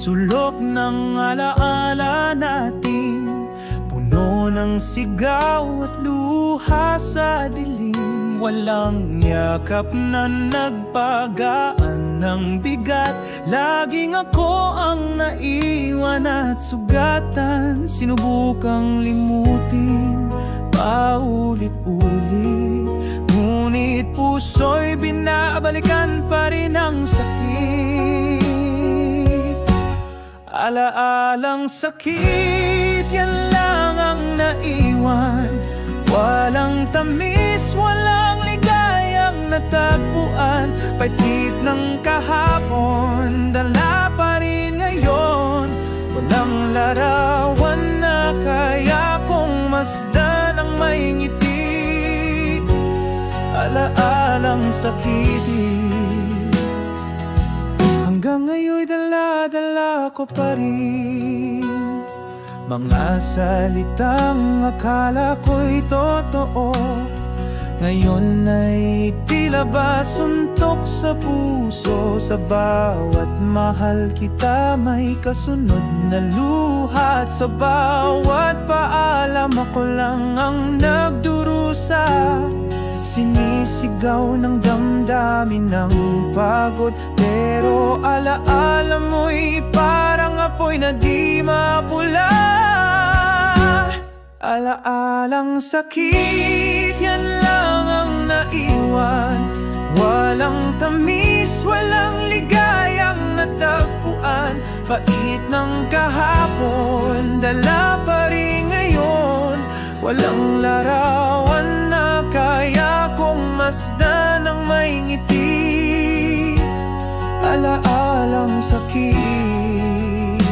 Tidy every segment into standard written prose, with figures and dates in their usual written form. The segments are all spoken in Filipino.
sulok ng alaala natin, puno ng sigaw at luha sa dilim. Walang yakap na nagpagaan ng bigat, laging ako ang naiwan at sugatan. Sinubukang limutin paulit-ulit, ngunit puso'y binabalikan pa rin ang sakit. Alaalang sakit, yan lang ang naiwan. Walang tamis, walang ligayang natagpuan. Pagkit ng kahapon, dala pa rin ngayon. Walang larawan na kaya kong masdan ang may ngiti. Alaalang sakit, hanggang ngayon'y dala-dala ko pa rin. Mga salitang akala ko'y totoo, ngayon ay tila ba suntok sa puso. Sa bawat mahal kita may kasunod na luha, at sa bawat paalam ako lang ang nagdurusa. Sinisigaw ng damdamin ng pagod, pero alaala mo'y parang apoy na di mapula. Alaalang sakit, yan lang ang naiwan. Walang tamis, walang ligayang natagpuan. Pait ng kahapon, dala pa rin ngayon. Walang larawan na kaya kong masdan ang may ngiti. Alaalang sakit,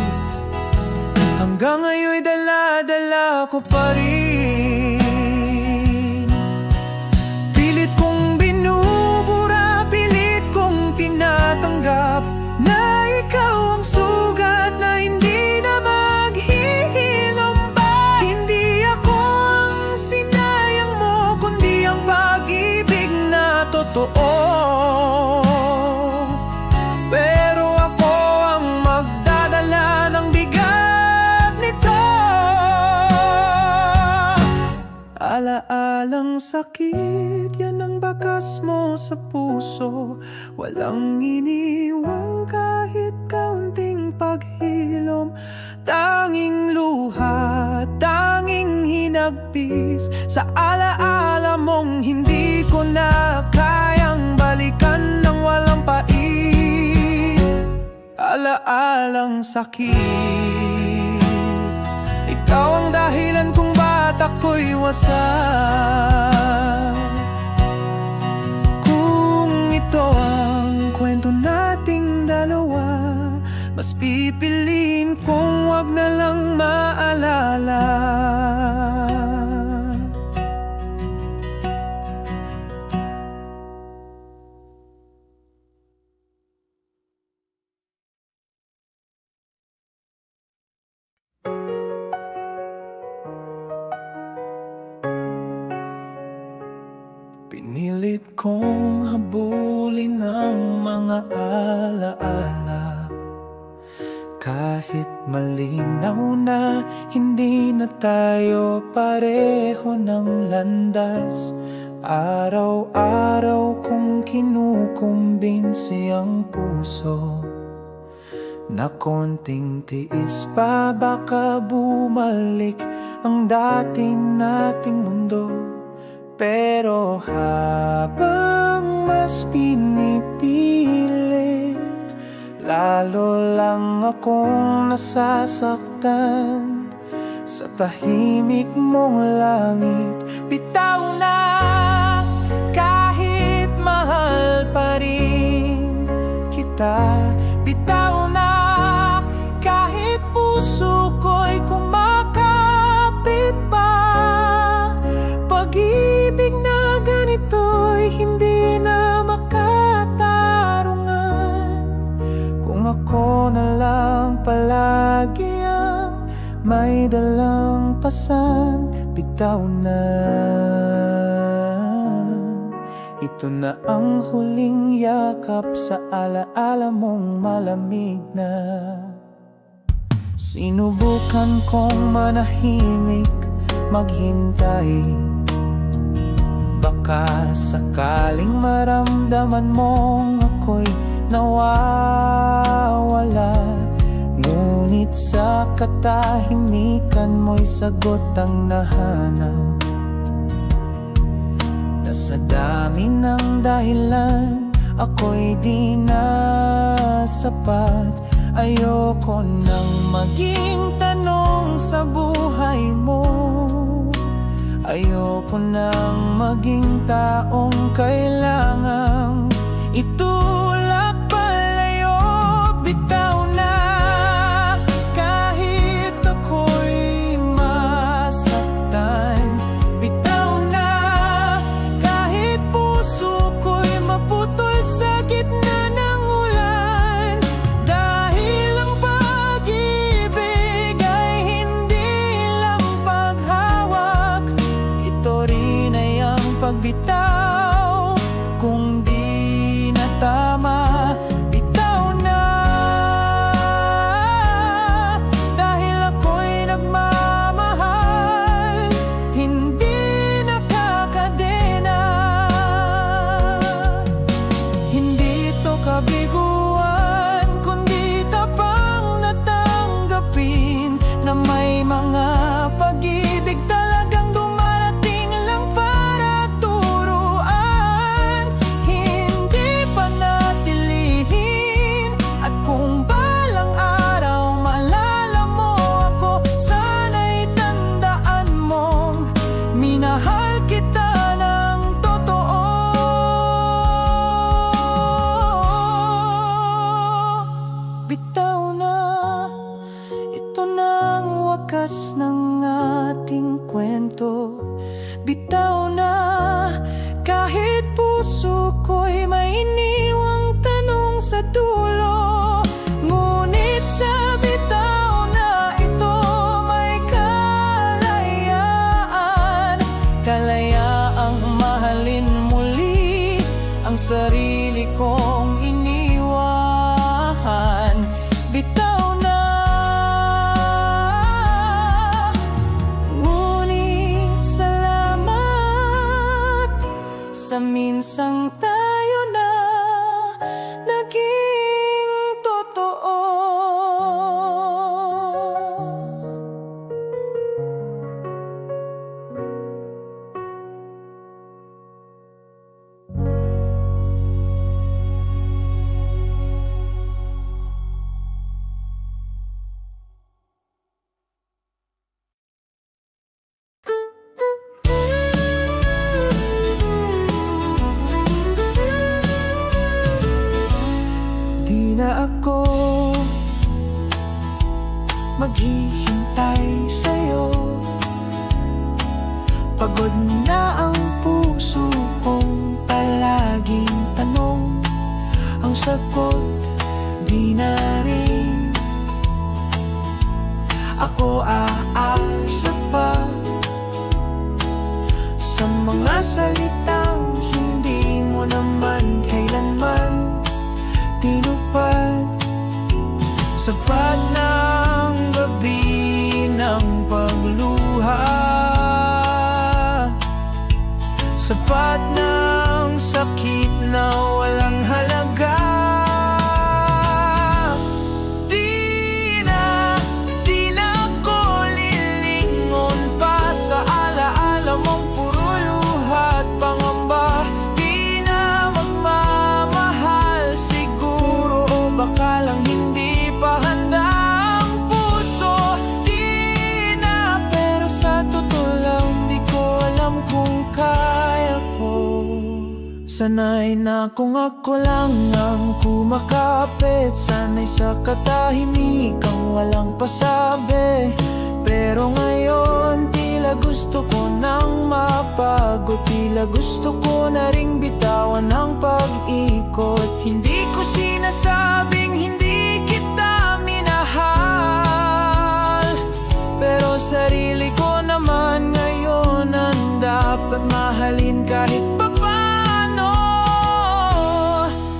hanggang ngayon'y dala-dala ko pa rin. Pilit kong binubura, pilit kong tinatanggap na ikaw ang sugat na hindi na maghihilom pa. Hindi ako ang sinayang mo, kundi ang pag-ibig na totoo. Pero ako ang magdadala ng bigat nito. Alaalang sakit, yan ang bakas mo sa puso. Walang iniwang kahit kaunting paghilom. Tanging luha, tanging hinagpis sa alaala mong hindi ko na kayang balikan ng walang pait. Alaalang sakit, ikaw ang dahilan kung ba't ako'y wasak. Kung ito ang kwento nating dalawa, mas pipiliin kung wag na lang maalala. Pinilit kong habulin ang mga alaala, kahit malinaw na hindi na tayo pareho ng landas. Araw-araw kong kinukumbinsi ang puso na konting tiis pa, baka bumalik ang dati nating mundo. Pero habang mas pinipilit, lalo lang akong nasasaktan sa tahimik mong langit. Bitaw na, kahit mahal pa rin kita. Bitaw na, kahit puso ko'y kumakapit pa. Pag-ibig na ganito'y hindi na makatarungan. Kung ako na lang palagi ang may dalang pasan, bitaw na. Ito na ang huling yakap sa alaala mong malamig na Sinubukan kong manahimik, maghintay. Baka sakaling maramdaman mong ako'y nawawala. Ngunit sa katahimikan mo'y sagot ang nahanap. Na sa dami ng dahilan ako'y di na sapat. Ayoko nang maging tanong sa buhay mo. Ayoko nang maging taong kailangang itulak palayo. Bitaw na kahit ako'y masaktan. Bitaw na kahit puso ko'y maputol sa gitna ng ulan. Dahil ang pag-ibig ay hindi lang paghawak, ito rin ay ang pagbitaw. Kung di na tama, bitaw na. Dahil ako'y nagmamahal, hindi nakakadena. Hindi ito kabiguan, kundi tapang natanggapin na may mga pag-ibig talagang dumarating lang para turuan, hindi panatilihin. At kung balang araw maalala mo ako, sana'y tandaan mong minahal kita ng totoo. Bitaw na, ito na ang wakas ng ating kwento. Bitaw na kahit puso ko'y may iniwang tanong sa dulo. Ngunit sa bitaw na ito may kalayaan. Kalayaang mahalin muli ang sarili kong iniwan. Bitaw na. Ngunit salamat sa minsang tayo na naging totoo. Di na ako maghihintay sa'yo. Pagod na ang puso kong palaging tanong. Ang sagot di na rin. Ako aasa pa sa mga salitang hindi mo naman kailanman tinupad. Sapat ng gabi ng pagluha, sapat ng sakit na walang halaga. Di na ako lilingon pa sa alaala mong puro luha at pangamba. Di na magmamahal siguro, o baka lang hindi pa handa ang puso. Di na, pero sa totoo lang di ko alam kung kaya ko. Sanay na kung ako lang ang kumakapit, sanay sa katahimikang walang pasabi. Pero ngayon tila gusto ko nang mapagod, tila gusto ko na ring bitawan ang pag-ikot. Hindi ko sinasabing hindi kita minahal, pero sarili ko naman ngayon ang dapat mahalin kahit papaano.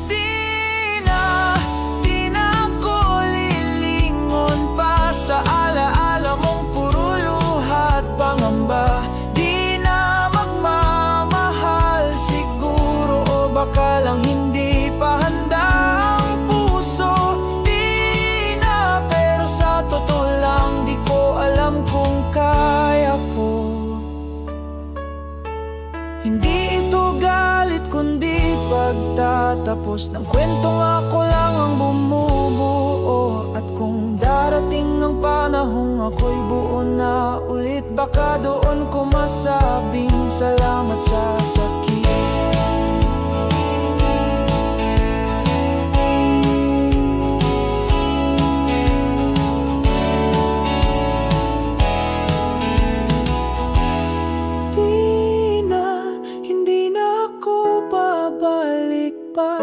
Di na ako lilingon pa sa magtatapos ng kwentong ako lang ang bumubuo. At kung darating ang panahong ako'y buo na ulit, baka doon ko masabing salamat sa sakit.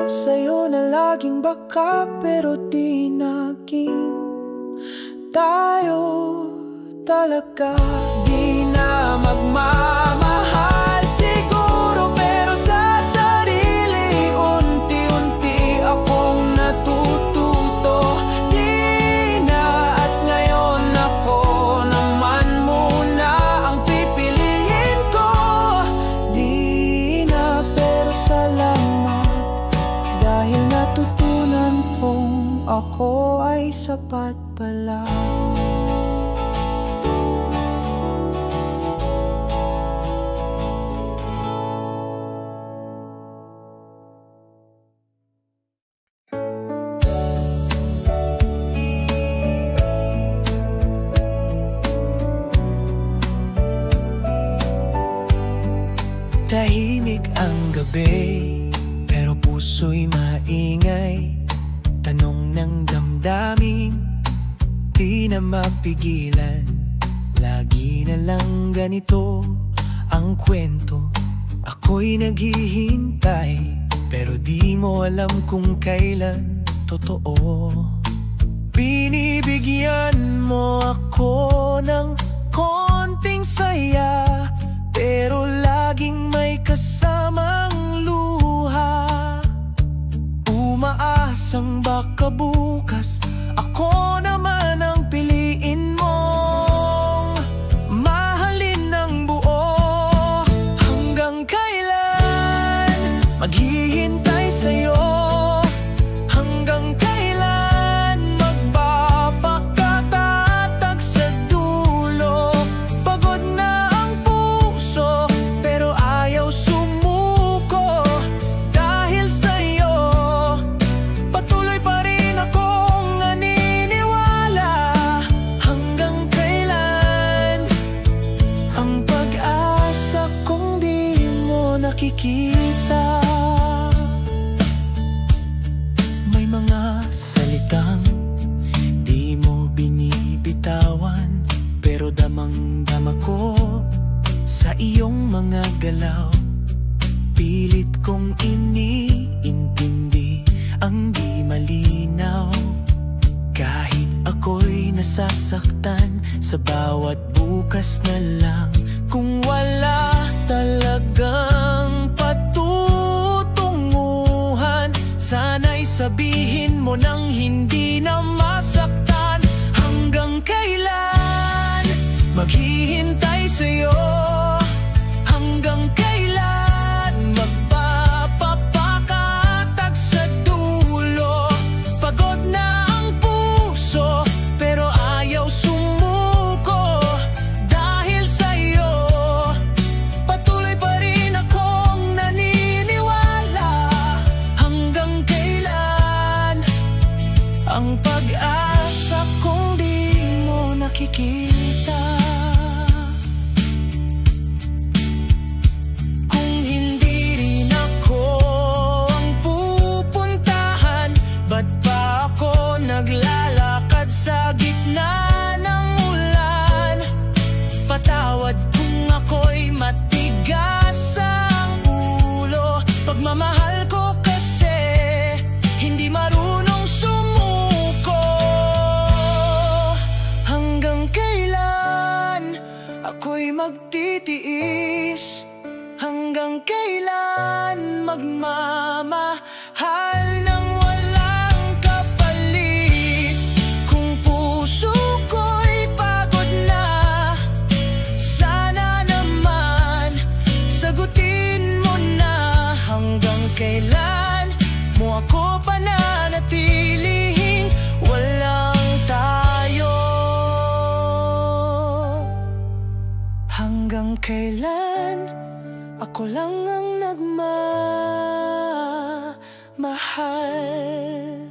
Sa'yo na laging baka, pero di naging tayo talaga. Di na magmamahal siguro, pero sa sarili unti-unti akong natututo. Di na, at ngayon ako naman muna ang pipiliin ko. Di na, pero salamat, dahil natutunan kong ako ay sapat pala. Tahimik ang gabi, pero puso'y maingay. Tanong ng damdamin, di na mapigilan. Lagi na lang ganito ang kwento. Ako'y naghihintay, pero di mo alam kung kailan totoo. Binibigyan mo ako ng konting saya, pero laging may kasamang luha. Umaasang baka bukas ako naman ang piliin mong mahalin ng buo. Hanggang kailan maghihintay sa'yo? Hanggang kailan magpapakatatag sa dulo? Pagod na ang puso, pero ayaw sumuko. Dahil sa'yo patuloy pa rin akong naniniwala. Hanggang kailan ang pag-asa kung di mo nakikita? May mga salitang di mo binibitawan, pero damang-dama ko sa iyong mga galaw. Pilit kong iniintindi ang di malinaw. Kahit ako'y nasasaktan sa bawat bukas na lang. Kung wala talagang patutunguhan, sana'y sabihin mo nang hindi na masaktan. Hanggang kailan maghihintay sa'yo? Hanggang kailan magpapakatag sa dulo? Pagod na ang puso, pero ayaw sumuko. Dahil sa'yo patuloy pa rin akong naniniwala. Hanggang kailan ang pag-asa kung di mo nakikita? Kung hindi rin ako ang pupuntahan, ba't pa ako naglalakad sa gitna ng ulan? Patawad kung ako'y matigas ang ulo. Pagmamahal ko kasi hindi marunong sumuko. Hanggang kailan ako'y magtitiis? Hanggang kailan magmamahal nang walang kapalit? Kung puso ko'y pagod na, sana naman sagutin mo na. Hanggang kailan mo ako pananatiling walang tayo? Hanggang kailan ako lang ang mahal.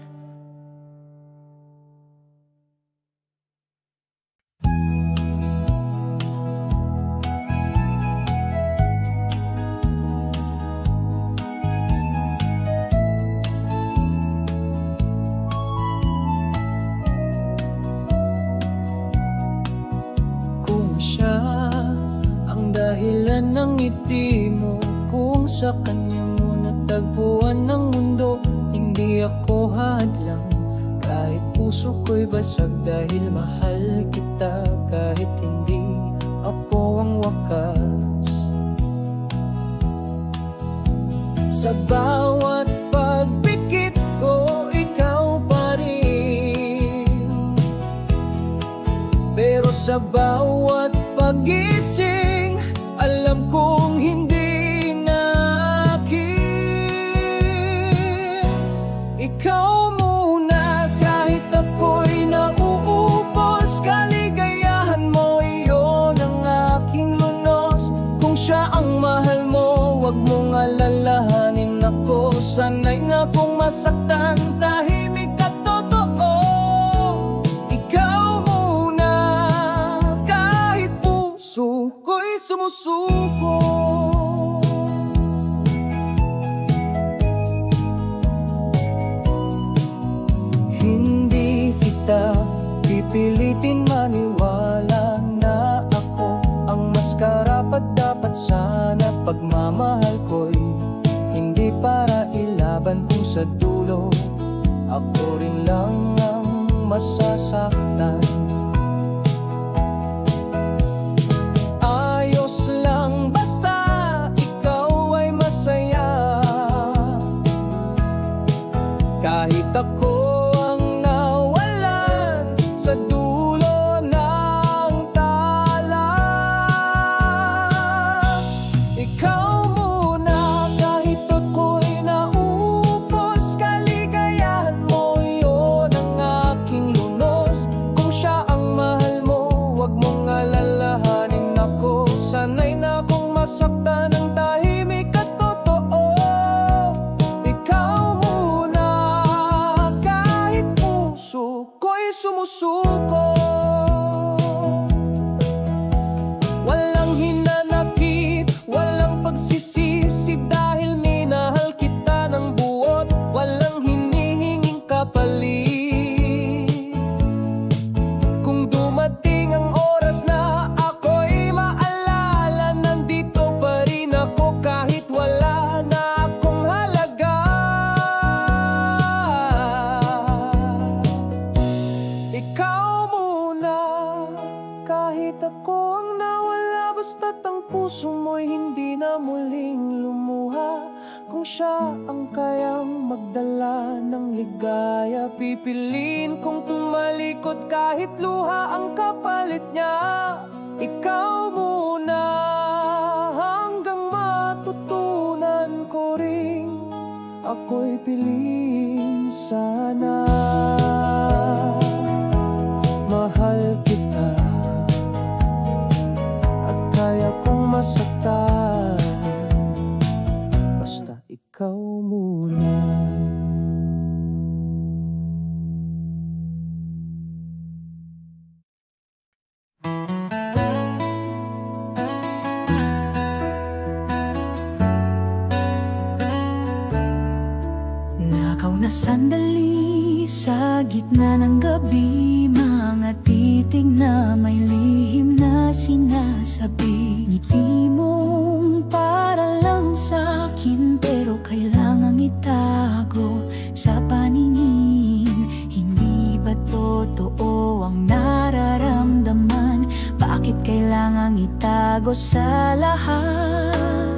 Kung siya ang dahilan ng ngiti mo, kung sa kanya mo natagpuan ng mundo, hindi ako hadlang. Kahit puso ko'y basag dahil mahal kita, kahit hindi ako ang wakas. Sa bawat pagpikit ko, ikaw pa rin. Pero sa bawat pagising, alam kong hindi na akin. Ikaw muna kahit ako'y nauubos, kaligayahan mo iyon ang aking lunos. Kung siya ang mahal mo, wag mong alalahanin ako. Sanay na kong masaktan, tahimik at totoo. Ikaw muna kahit puso ko'y sumusuko. Hindi kita pipilitin maniwala na ako ang mas karapat-dapat. Sana pagmamahal ko'y hindi para ilaban, kung sa dulo ako rin lang ang masasaktan. Ayos lang basta ikaw ay masaya, kahit ako ang nawalan sa dulo ng tala. Ikaw muna kahit ako'y naubos, kaligayahan mo iyon ang aking lunos. Kung siya ang mahal mo, wag mong alalahanin ako. Sanay na akong masaktan ng tahimik at totoo. Ikaw muna kahit puso ko'y sumusuko. Walang hinanakit, walang pagsisisi, dahil minahal kita ng buot. Walang hinihinging kapalit. Kung dumating ang oras na ako'y maalala, nandito pa rin ako kahit wala na akong halaga. Ikaw muna kahit ako ang nawala, basta't ang puso mo'y hindi na muling lumuha. Kung siya ang kayang magdala ng ligaya, pipiliin kong tumalikod kahit luha ang kapalit niya. Ikaw muna hanggang matutunan ko rin ako'y piliin sana. Mahal kita at kaya kong masaktan, basta ikaw muna. Nakaw na sandali sa gitna ng gabi, mga titig na may lihim na sinasabi. Ngiti mong para lang sa'kin, pero kailangang itago sa paningin. Hindi ba totoo ang nararamdaman? Bakit kailangang itago sa lahat?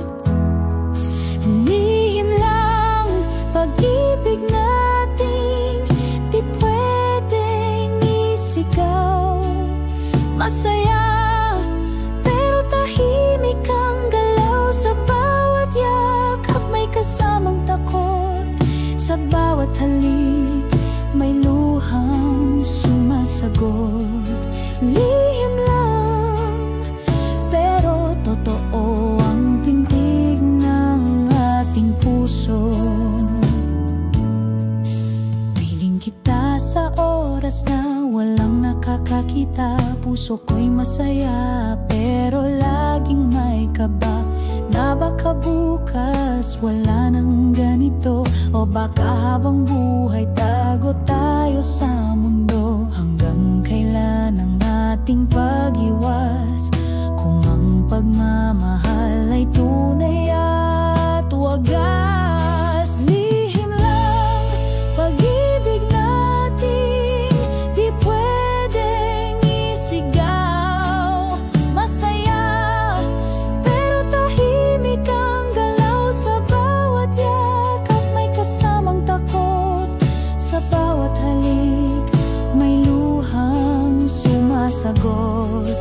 Lihim lang pag-ibig natin, di pwedeng isigaw. Masaya pero tahimik ang galaw, sa bawat yakap may kasamang takot. Sa bawat halik may luhang sumasagot. Lihim lang pero totoo ang pintig ng ating puso. puso ko'y masaya, pero laging may kaba na baka bukas wala nang ganito, o baka habang buhay tago tayo sa mundo. Hanggang kailan ang ating pag-iwas kung ang pagmamahal ay tunay at wagas? Lihim lang pag-ibig natin, di pwedeng isigaw. Masaya pero tahimik ang galaw, sa bawat yakap may kasamang takot, sa bawat halik may luhang sumasagot.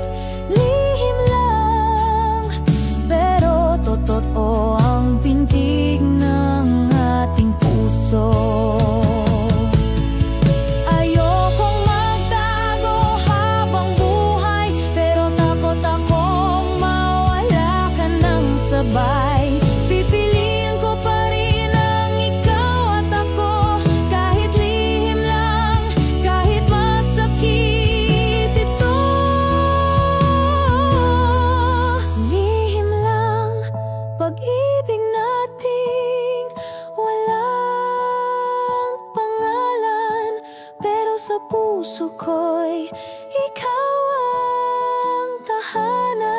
Lihim lang pero totoo ang pintig ng ating puso. Ayokong magtago habang buhay, pero takot akong mawala ka ng sabay. Pipiliin ko pa rin ang ikaw at ako, kahit lihim lang, kahit masakit ito. Lihim lang pag-ibig nating walang pangalan, pero sa puso ko'y ikaw ang tahanan.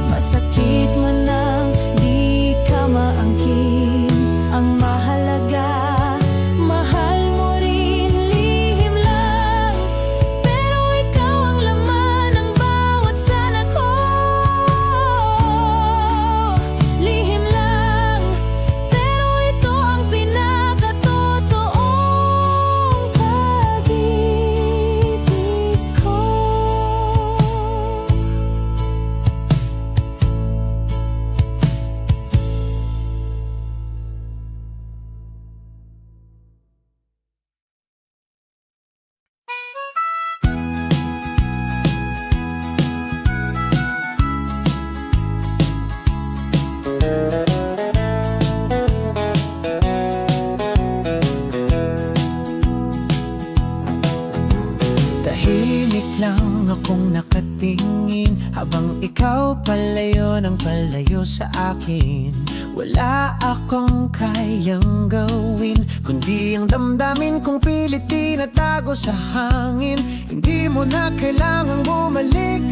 Masakit man ang di ka maangkin, ang mahalaga mahal mo rin. Lihim lang pero ikaw ang laman ng bawat sana ko. Lihim lang pero ito ang pinakatotoong pag-ibig ko. Tahimik lang akong nakatingin habang ikaw palayo ng palayo sa akin. Wala akong kayang gawin kundi ang damdamin kong pilit tinatago sa hangin. Hindi mo na kailangang bumalik,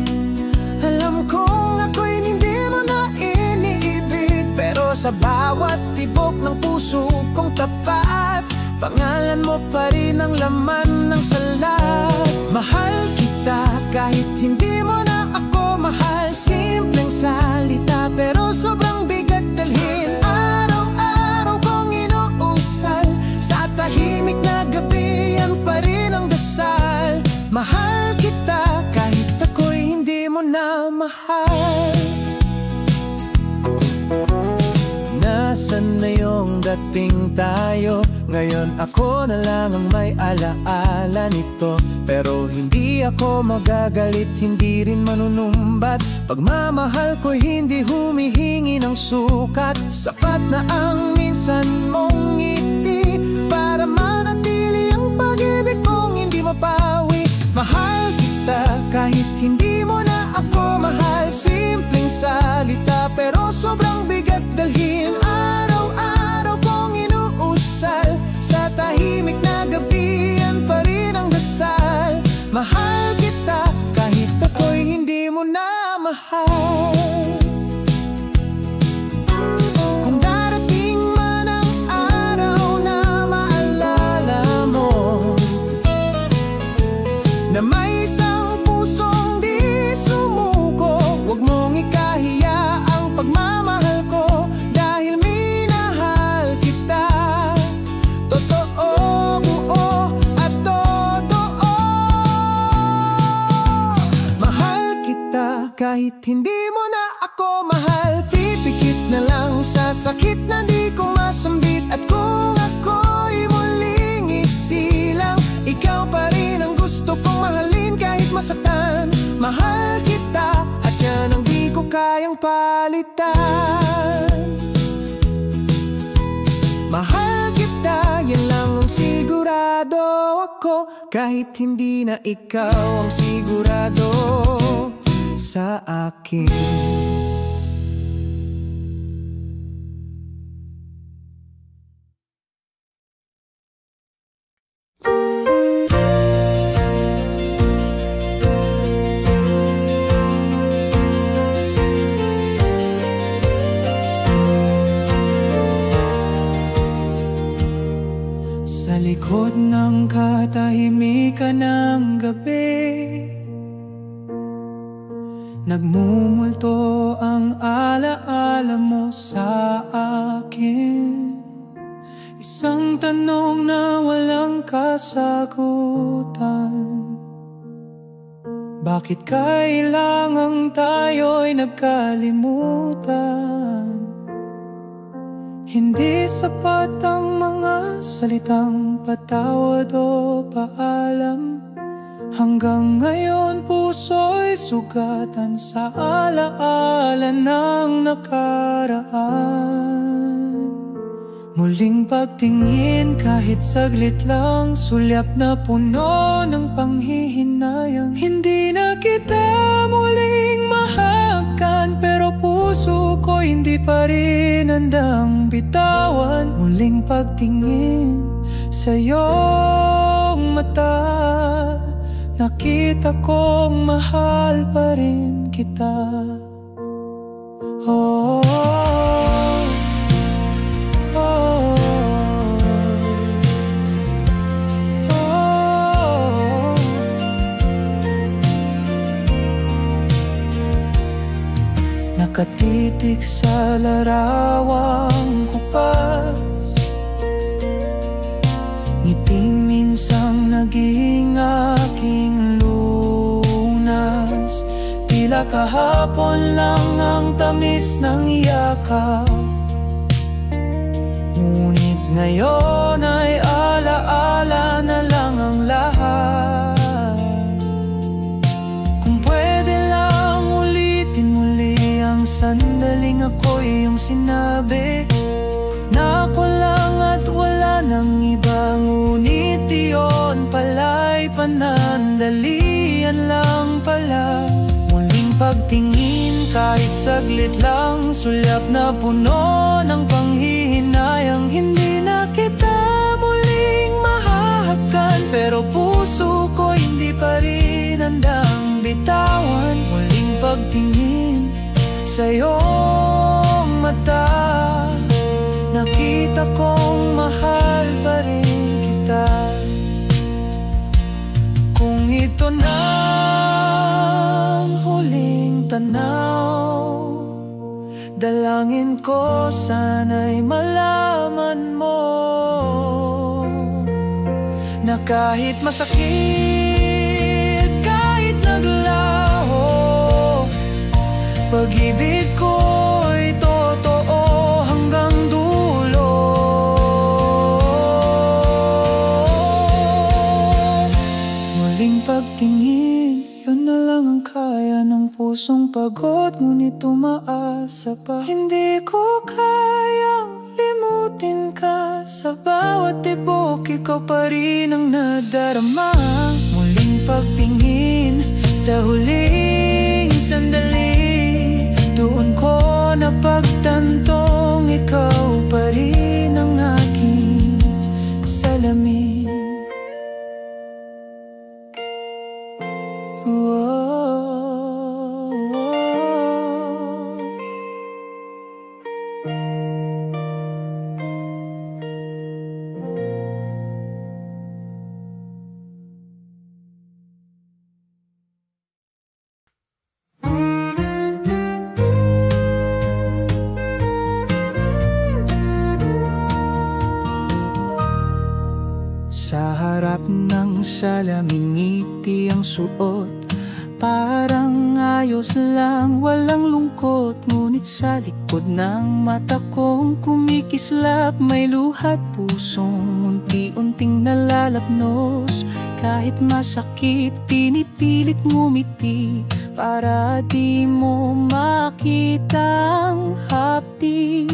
alam kong ako'y hindi mo na iniibig, pero sa bawat tibok ng puso kong tapat, pangalan mo pa rin ang laman ng salat. Mahal kita kahit hindi mo na ako mahal. Simpleng salita pero sobrang bigat dalhin. Araw-araw kong inuusal, sa tahimik na gabi yan pa rin ang dasal. Mahal kita kahit ako'y hindi mo na mahal. Nasaan na yung dating tayo? Ngayon ako na lang ang may alaala nito, pero hindi ako magagalit, hindi rin manunumbat. Pagmamahal ko'y hindi humihingi ng sukat. Sapat na ang minsan mong ngiti para manatili ang pag-ibig kong hindi mapawi. Mahal kita kahit hindi mo na ako mahal. Simpleng salita pero sobrang bigat dalhin. Araw-araw kong inuusal, sa tahimik na gabi yan pa rin ang dasal. Mahal kita kahit ako'y hindi mo na mahal. Kung darating man ang araw na maalala mo na may isang pusong di sumuko, huwag mong ikahiya ang pagmamahal ko, dahil minahal kita. Totoo, buo at totoo. Mahal kita kahit hindi mo na ako mahal. Pipikit na lang sa sakit na di ko masambit, at kung ako'y muling isilang, ikaw pa rin ang gusto kong mahalin kahit masaktan. Mahal kita at yan ang di ko kayang palitan. Mahal kita, yan lang ang sigurado ako. ko kahit hindi na ikaw ang sigurado sa akin. Sa likod ng katahimikan ng gabi, nagmumulto ang alaala mo sa akin. Isang tanong na walang kasagutan: bakit kailangang tayo'y nagkalimutan? Hindi sapat ang mga salitang patawad o paalam. Hanggang ngayon puso'y sugatan sa alaala ng nakaraan. Muling pagtingin kahit saglit lang, sulyap na puno ng panghihinayang. Hindi na kita muling mahakan, pero puso ko hindi pa rin handang bitawan. Muling pagtingin sa iyong mata, nakita kong mahal pa rin kita. Oh, nakatitig sa larawang kupas, ngiting minsang naging aking lunas. Tila kahapon lang ang tamis ng yakap, ngunit ngayon ay alaala na lang ang lahat. Kung pwede lang ulitin muli ang sandaling ako'y iyong sinabi na ako lang at wala nang iba. Ngunit iyon pala'y panandalian lang pala. Muling pagtingin kahit saglit lang, sulyap na puno ng panghihinayang. Hindi na kita muling mahahakan, pero puso ko hindi pa rin handang bitawan. Muling pagtingin sa iyong mata, nakita kong mahal pa rin kita. Kung ito na ang huling tanaw, dalangin ko sana'y malaman mo na kahit masakit, kahit naglaho, pag-ibig ko'y totoo hanggang dulo. Muling pagtingin, yun na lang ang kaya ng pusong pagod, ngunit umaasa pa. Hindi ko kayang limutin ka, sa bawat tibok ikaw pa rin ang nadarama. Muling pagtingin sa huling sandali, doon ko napagtantong ikaw pa rin ang aking salamin. Sa harap ng salamin ngiti ang suot, parang ayos lang, walang lungkot. Ngunit sa likod ng mata kong kumikislap, may luha't pusong unti-unting nalalabnos. Kahit masakit, pinipilit ngumiti para di mo makitang hapdi.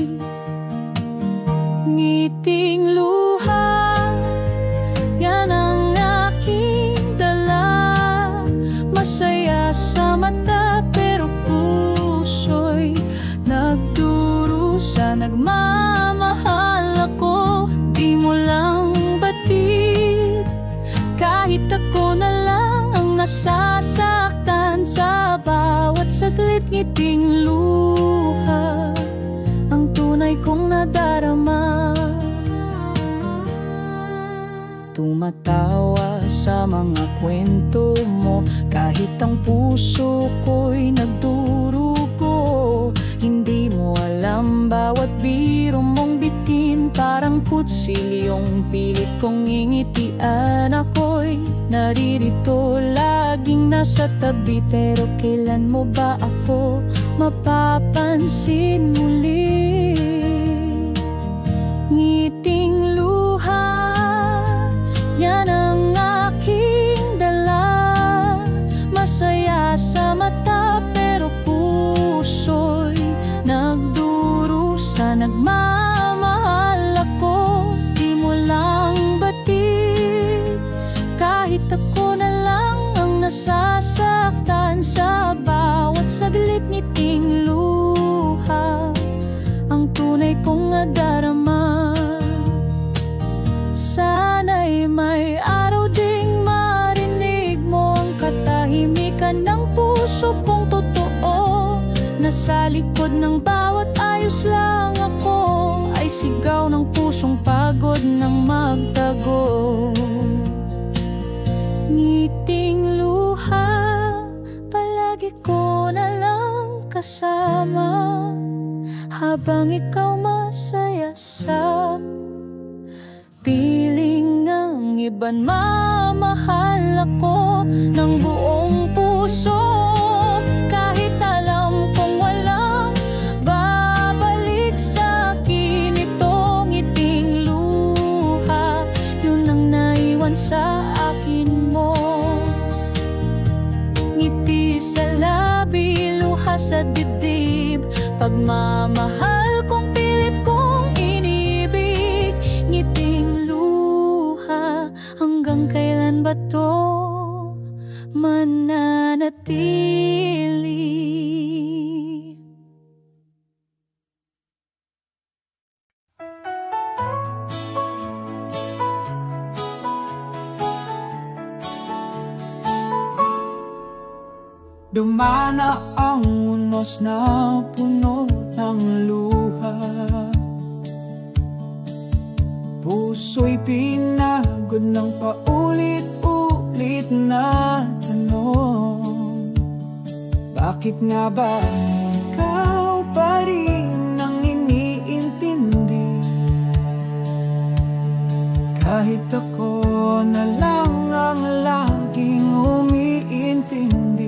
Ngiting luha, yan ang nagmamahal ako, di mo lang batid. Kahit ako na lang ang nasasaktan sa bawat saglit ngiting luha, ang tunay kong nadarama. Tumatawa sa mga kwento mo, kahit ang puso ko'y nagdurugo. Hindi mo alam bawat biro mong bitin, parang kutsilyong pilit kong ingitian. Ako'y naririto, laging nasa tabi, pero kailan mo ba ako mapapansin muli? Ngiting luha, yan ang aking dala. Masaya sa mata pero puso'y nagdurusa. Nagmamahal ako, di mo lang batid. Kahit ako na lang ang nasasaktan sa bawat saglit ngiting luha, ang tunay kong nadarama. Sana'y may araw ding marinig mo ang katahimikan ng puso kong totoo, na sa likod ng bawat ayos lang ako ay sigaw ng pusong pagod ng magtago. Ngiting luha, palagi ko na lang kasama, habang ikaw masaya sa piling ng iban. Mamahal ako ng buong puso, kahit alam kong walang babalik sa akin. Itong ngiting luha, yun ang naiwan sa akin mo. Ngiti sa labi, luha sa dibdib, pagmamahal kong pilit kong inibig. Ngiting luha, hanggang kailan ba to mananatili? Dumana ang unos na puno ng luha, puso'y pinagod ng paulit-ulit na tanong. Bakit nga ba ikaw pa rin ang iniintindi? Kahit ako na lang ang laging umiintindi.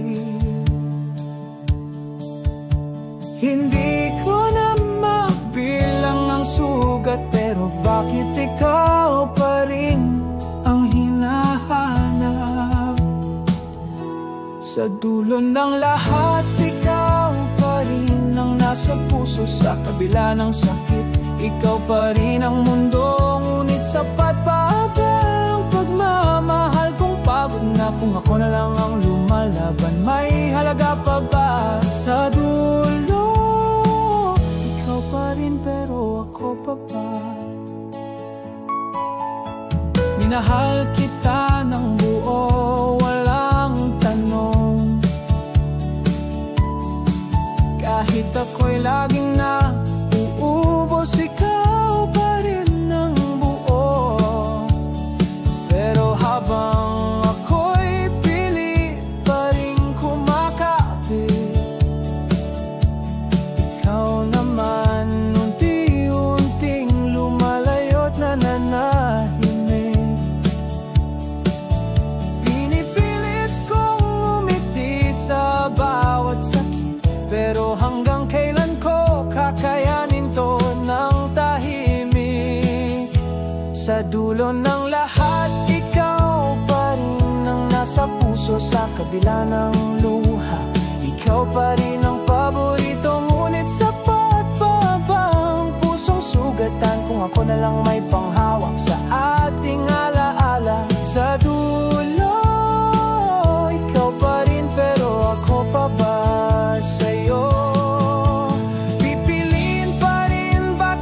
Hindi ko na mabilang ang sugat, pero bakit ikaw pa rin ang hinahanap? Sa dulo ng lahat, ikaw pa rin ang nasa puso, sa kabila ng sakit. Ikaw pa rin ang mundo, ngunit sapat pa ba ang pagmamahal kong pagod na? Kung ako na lang ang lumalaban, may halaga pa ba? Sa dulo pa rin, pero ako pa ba? Minahal kita ng buo, walang tanong. Kahit ako'y laging nauubos, ikaw pa rin ng buo. Pero habang ako'y pilit pa rin kumakapit, ikaw naman nananahimik. Pinipilit kong umiti sa bawat sakit, pero hanggang kailan ko kakayanin to ng tahimik? Sa dulo ng lahat, ikaw pa rin ang nasa puso, sa kabila ng luha. Ikaw pa rin ang paborito, ngunit sapat pa bang pusong sugatan kung ako na lang may panghawak sa ating alaala? Sa dulo, ikaw pa rin, pero ako pa ba sa'yo? Pipiliin pa rin ba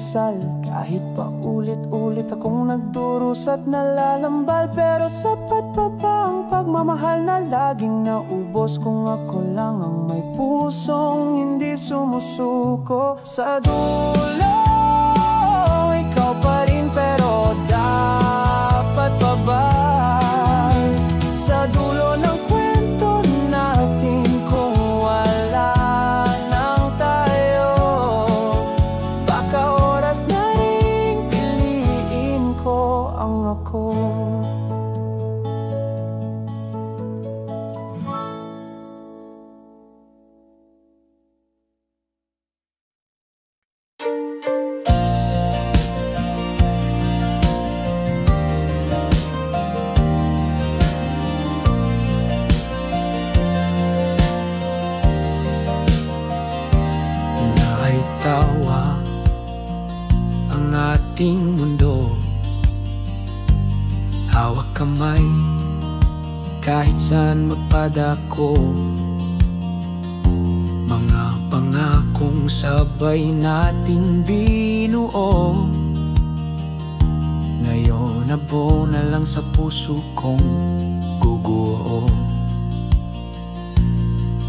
nagdadasal. Kahit pa ulit-ulit akong nagdurusa at nalalambal, pero sapat pa ba ang pagmamahal na laging naubos kung ako lang ang may pusong hindi sumusuko? Sa dulo, ikaw pa rin, pero dapat pa ba? Sa dulo ng kwento natin, kung wala nang tayo, baka oras na rin piliin ko ang ako. Tawa ang ating mundo, hawak kamay kahit saan magpadako. Mga pangakong sabay nating binuo, ngayon abo na lang sa puso kong guguho.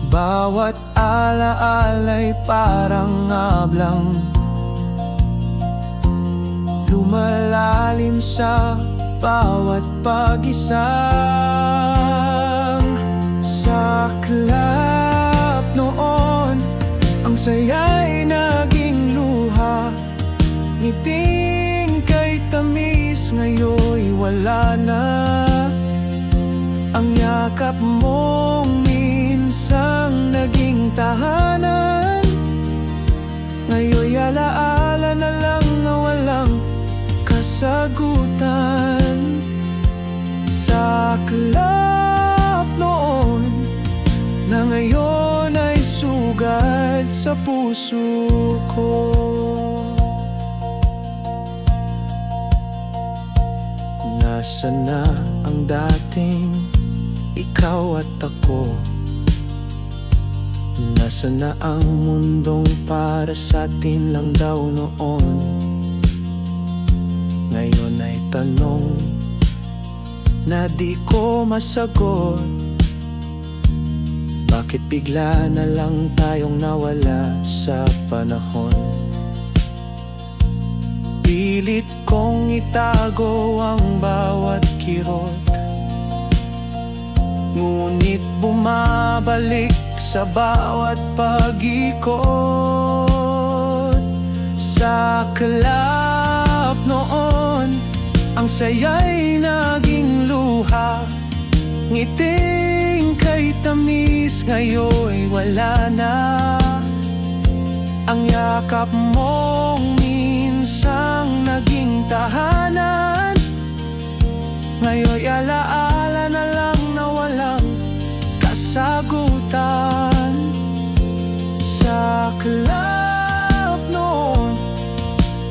Bawat alaala'y parang ablang, lumalalim sa bawat pag-isang saklap. Noon ang saya'y naging luha, ngiting kay tamis, ngayon'y wala na. Ang yakap mong minsang naging tahanan, ngayon'y alaala na lang na walang kasagutan. Saklap noon na ngayon ay sugad sa puso ko. Nasaan na ang dating ikaw at ako? Nasaan na ang mundong para sa'tin lang daw noon? Ngayon ay tanong na di ko masagot. Bakit bigla na lang tayong nawala sa panahon? Pilit kong itago ang bawat kirot, ngunit bumabalik sa bawat pag-ikot. Saklap noon ang saya'y naging luha, ngiting kay tamis, ngayon'y wala na. Ang yakap mong minsang naging tahanan, ngayon'y alaala na lang na walang kasagutan. Saklap noon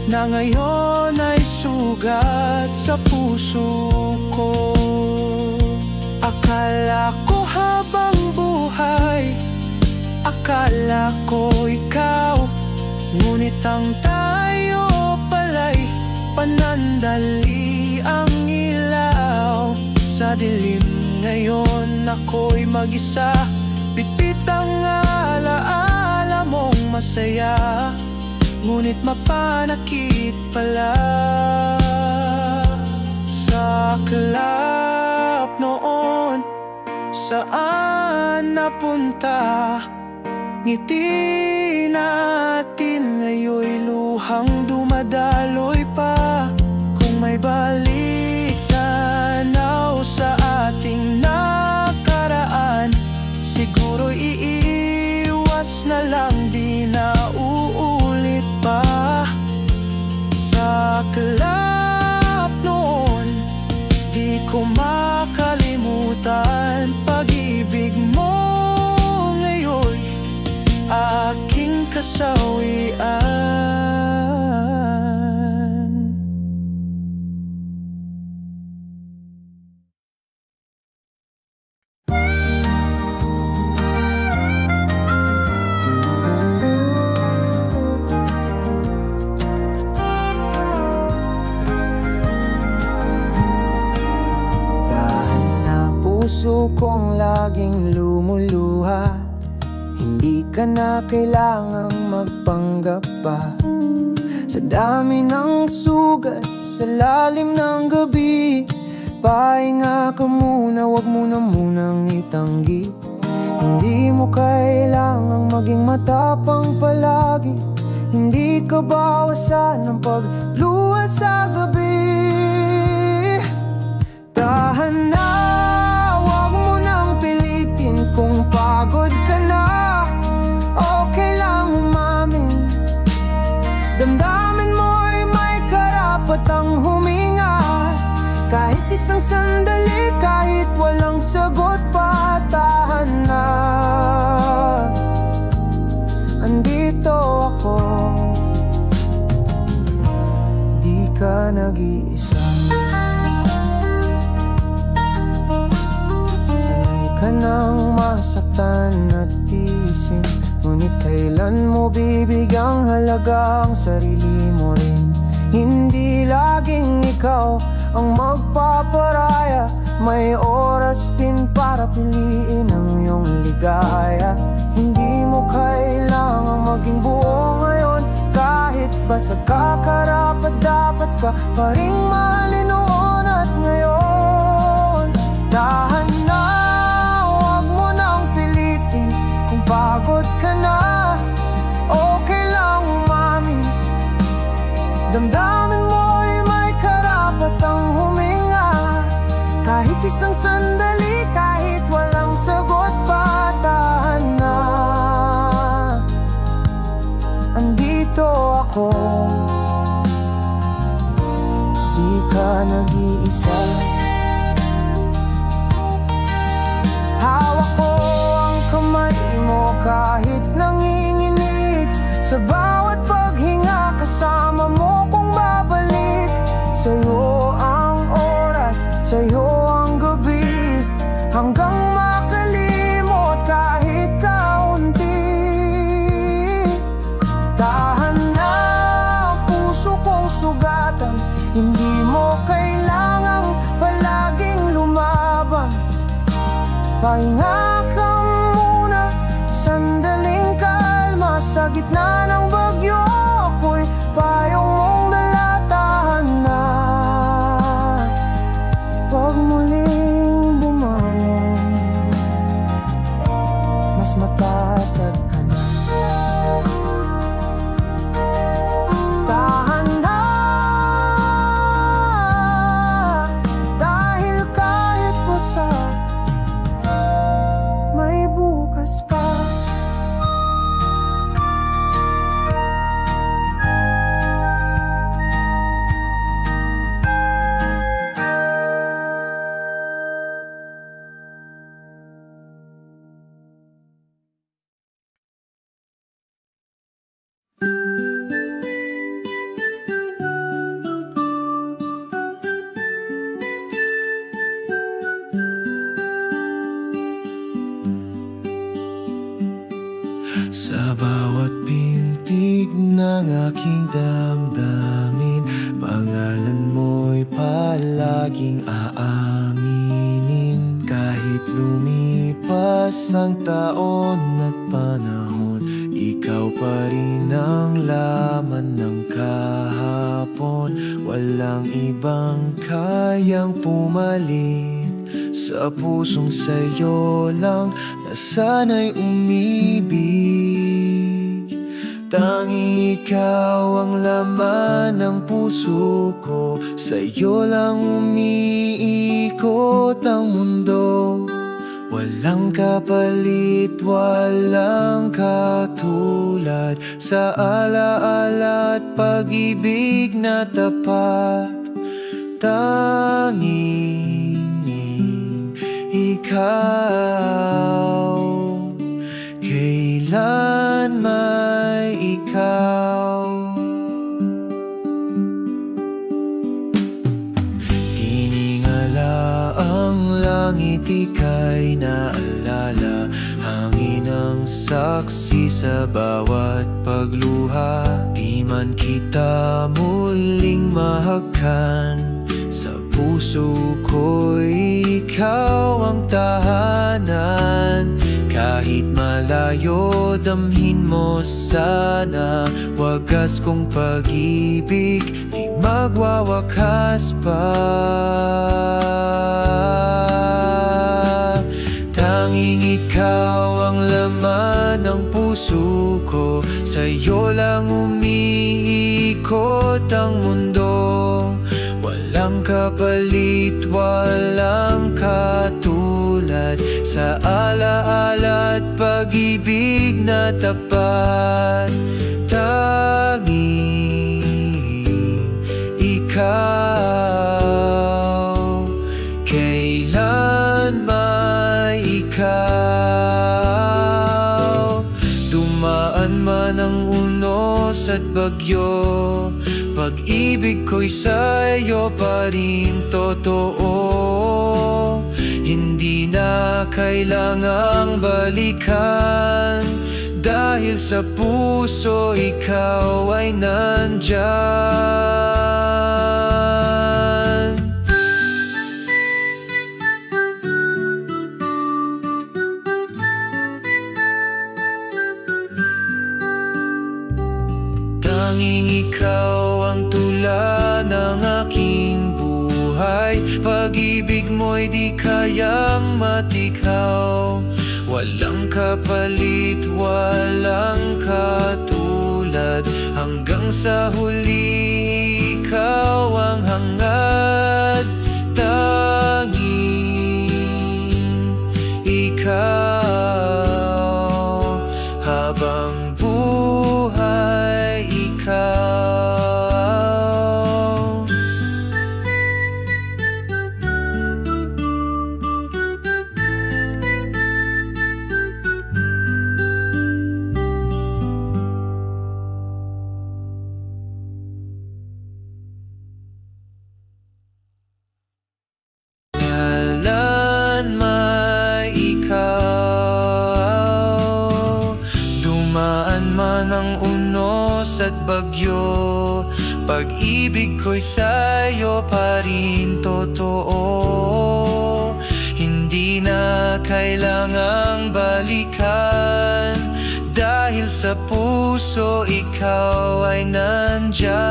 na ngayon ay sugat sa puso ko. Akala ko habang buhay, akala ko ikaw, ngunit ang tayo pala'y panandali ang ilaw. Sa dilim ngayon ako'y mag-isa, bitbit ang alaala mong masaya, ngunit mapanakit pala. Saklap noon, saan napunta? Ngiti natin ngayon'y luhang dumadaloy pa. Kung may balik tanaw sa ating nakaraan, siguro iiwas na lang, di na uulit pa. Saklap noon, di ko makalimutan. Pag-ibig mo ngayon aking kasawian. puso kong laging lumuluha. Hindi ka na kailangang magpanggap pa. Sa dami ng sugat sa lalim ng gabi, pahinga ka muna, wag mo na munang itanggi. Hindi mo kailangang maging matapang palagi. Hindi ka bawasan ng pagluha sa gabi. Tahan na, wag mo nang pilitin kung pagod ka na. Okay lang umamin, damdamin mo'y may karapatang huminga. Kahit isang sandali, kahit walang sagot pa. Tahan na, andito ako. Di ka nag-iisa. Sanay ka nang masaktan at tiisin, ngunit kailan mo bibigyang halaga ang sarili mo rin. Hindi laging ikaw ang magpaparaya. May oras din para piliin ang iyong ligaya. Hindi mo kailangang maging buo ngayon. Kahit basag ka, karapat dapat ka pa ring mahalin noon at ngayon. Dahan na, huwag mo nang pilitin kung pagod ka na. Okay lang umamin, damdamin mo'y may karapatang huminga. Kahit isang sandali, kahit walang sagot pa. Tahan na, andito ako. Di ka nag-iisa. Hawak ko ang kamay mo kahit nanginginig. Sa bawat paghinga kasama mo kung babalik. Sa'yo ang oras, sa'yo ang gabi, hanggang makalimot kahit kaunti. Tahan na, ang puso kong sugatan. Hindi mo kailangang palaging lumaban. Pahinga ka muna, sandaling kalma. Sa gitna ng bagyo, ako'y payong mong dala. Tahan na, pag muling bumangon, mas matatag ka na. Tahan na, dahil kahit wasak, may bukas pa. Sa bawat pintig ng aking damdamin, pangalan mo'y palaging aaminin. Kahit lumipas ang taon at panahon, ikaw pa rin ang laman ng kahapon. Walang ibang kayang pumalit sa pusong sa'yo lang nasanay umibig. Tanging ikaw ang laman ng puso ko, sa'yo lang umiikot ang mundo. Walang kapalit, walang katulad sa alaala at pag-ibig na tapat. Tanging ikaw, kailan may ikaw. Tiningala ang langit, ika'y naalala. Hangin ang saksi sa bawat pagluha. Di man kita muling mahagkan, sa puso ko'y ikaw ang tayo, damhin mo sana. Wagas kong pag-ibig, di magwawakas pa. Tanging ikaw ang laman ng puso ko, sa'yo lang umiikot ang mundo. Walang kapalit, walang katulad, sa alaala at pag-ibig na tapat. Tanging ikaw, kailan may ikaw. Dumaan man ang unos at bagyo, pag-ibig ko'y sa'yo pa rin totoo. Hindi na kailangang balikan, dahil sa puso ikaw ay nandyan. Tanging ikaw ang tula ng aking buhay, pag-ibig mo'y di kayang matikaw. Walang kapalit, walang katulad, hanggang sa huli ikaw ang hangad. Tanging ikaw, habang buhay ikaw. Kailan may ikaw, dumaan man ang unos at bagyo, pag-ibig ko'y sa'yo pa rin totoo. Hindi na kailangang balikan, dahil sa puso ikaw ay nandyan.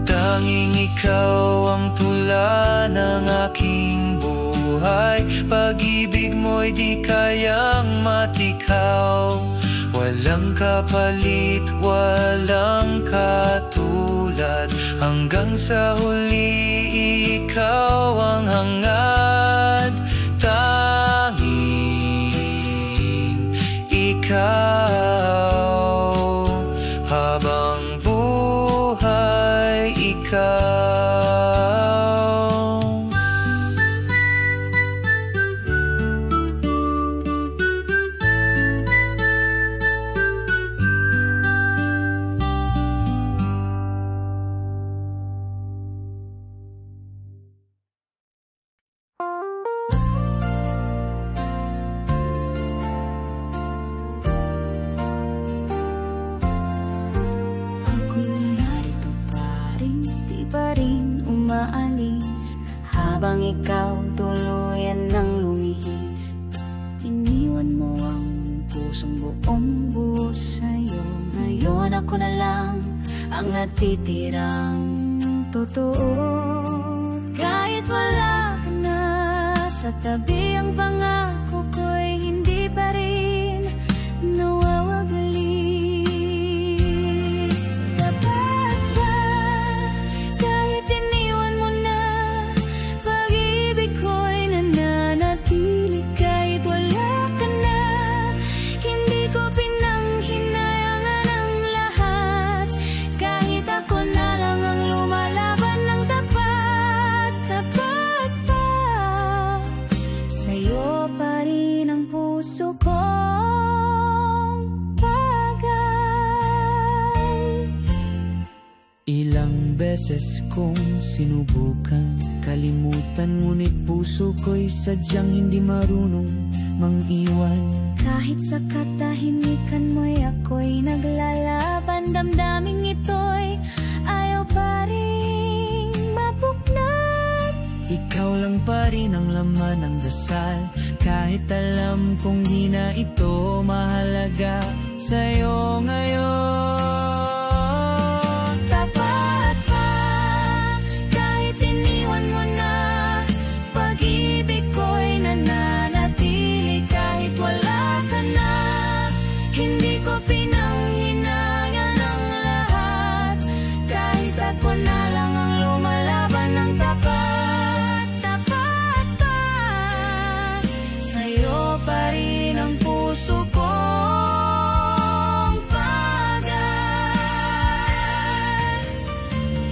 Tanging ikaw ang tula ng aking buhay, pag-ibig mo'y di kayang matikaw. Walang kapalit, walang katulad, hanggang sa huli ikaw ang hangad. Tanging ikaw, habang buhay ikaw. Habang ikaw tuluyan ng lumihis, iniwan mo ang pusong buong buo sa'yo. Ngayon ako na lang ang natitirang totoo. Kahit wala ka na sa tabi, ang pangako ko'y hindi pa rin nawawagli. Dapat ba kahit iniwan mo na, pag-ibig ko'y nananatili. Kahit wala ka na, hindi ko pinanghinayangan ang lahat. Kahit ako na lang ang lumalaban ng tapat. Dapat ba sa'yo pa rin ang puso kong pagal? Ilang beses kong sinubukan kalimutan, ngunit puso ko'y sadyang hindi marunong mang iwan. Kahit sa katahimikan mo'y ako'y naglalaban, damdaming ito'y ayaw pa rin mapuknat. Ikaw lang pa rin ang laman ng dasal, kahit alam kong di na ito mahalaga sa'yo ngayon. Tapat pa, kahit iniwan mo na, pag-ibig ko'y nananatili kahit wala ka na. Hindi ko pinanghinayang ang lahat, kahit ako na lang ang lumalaban ng tapat. Tapat pa, sa'yo pa rin ang puso kong pagal.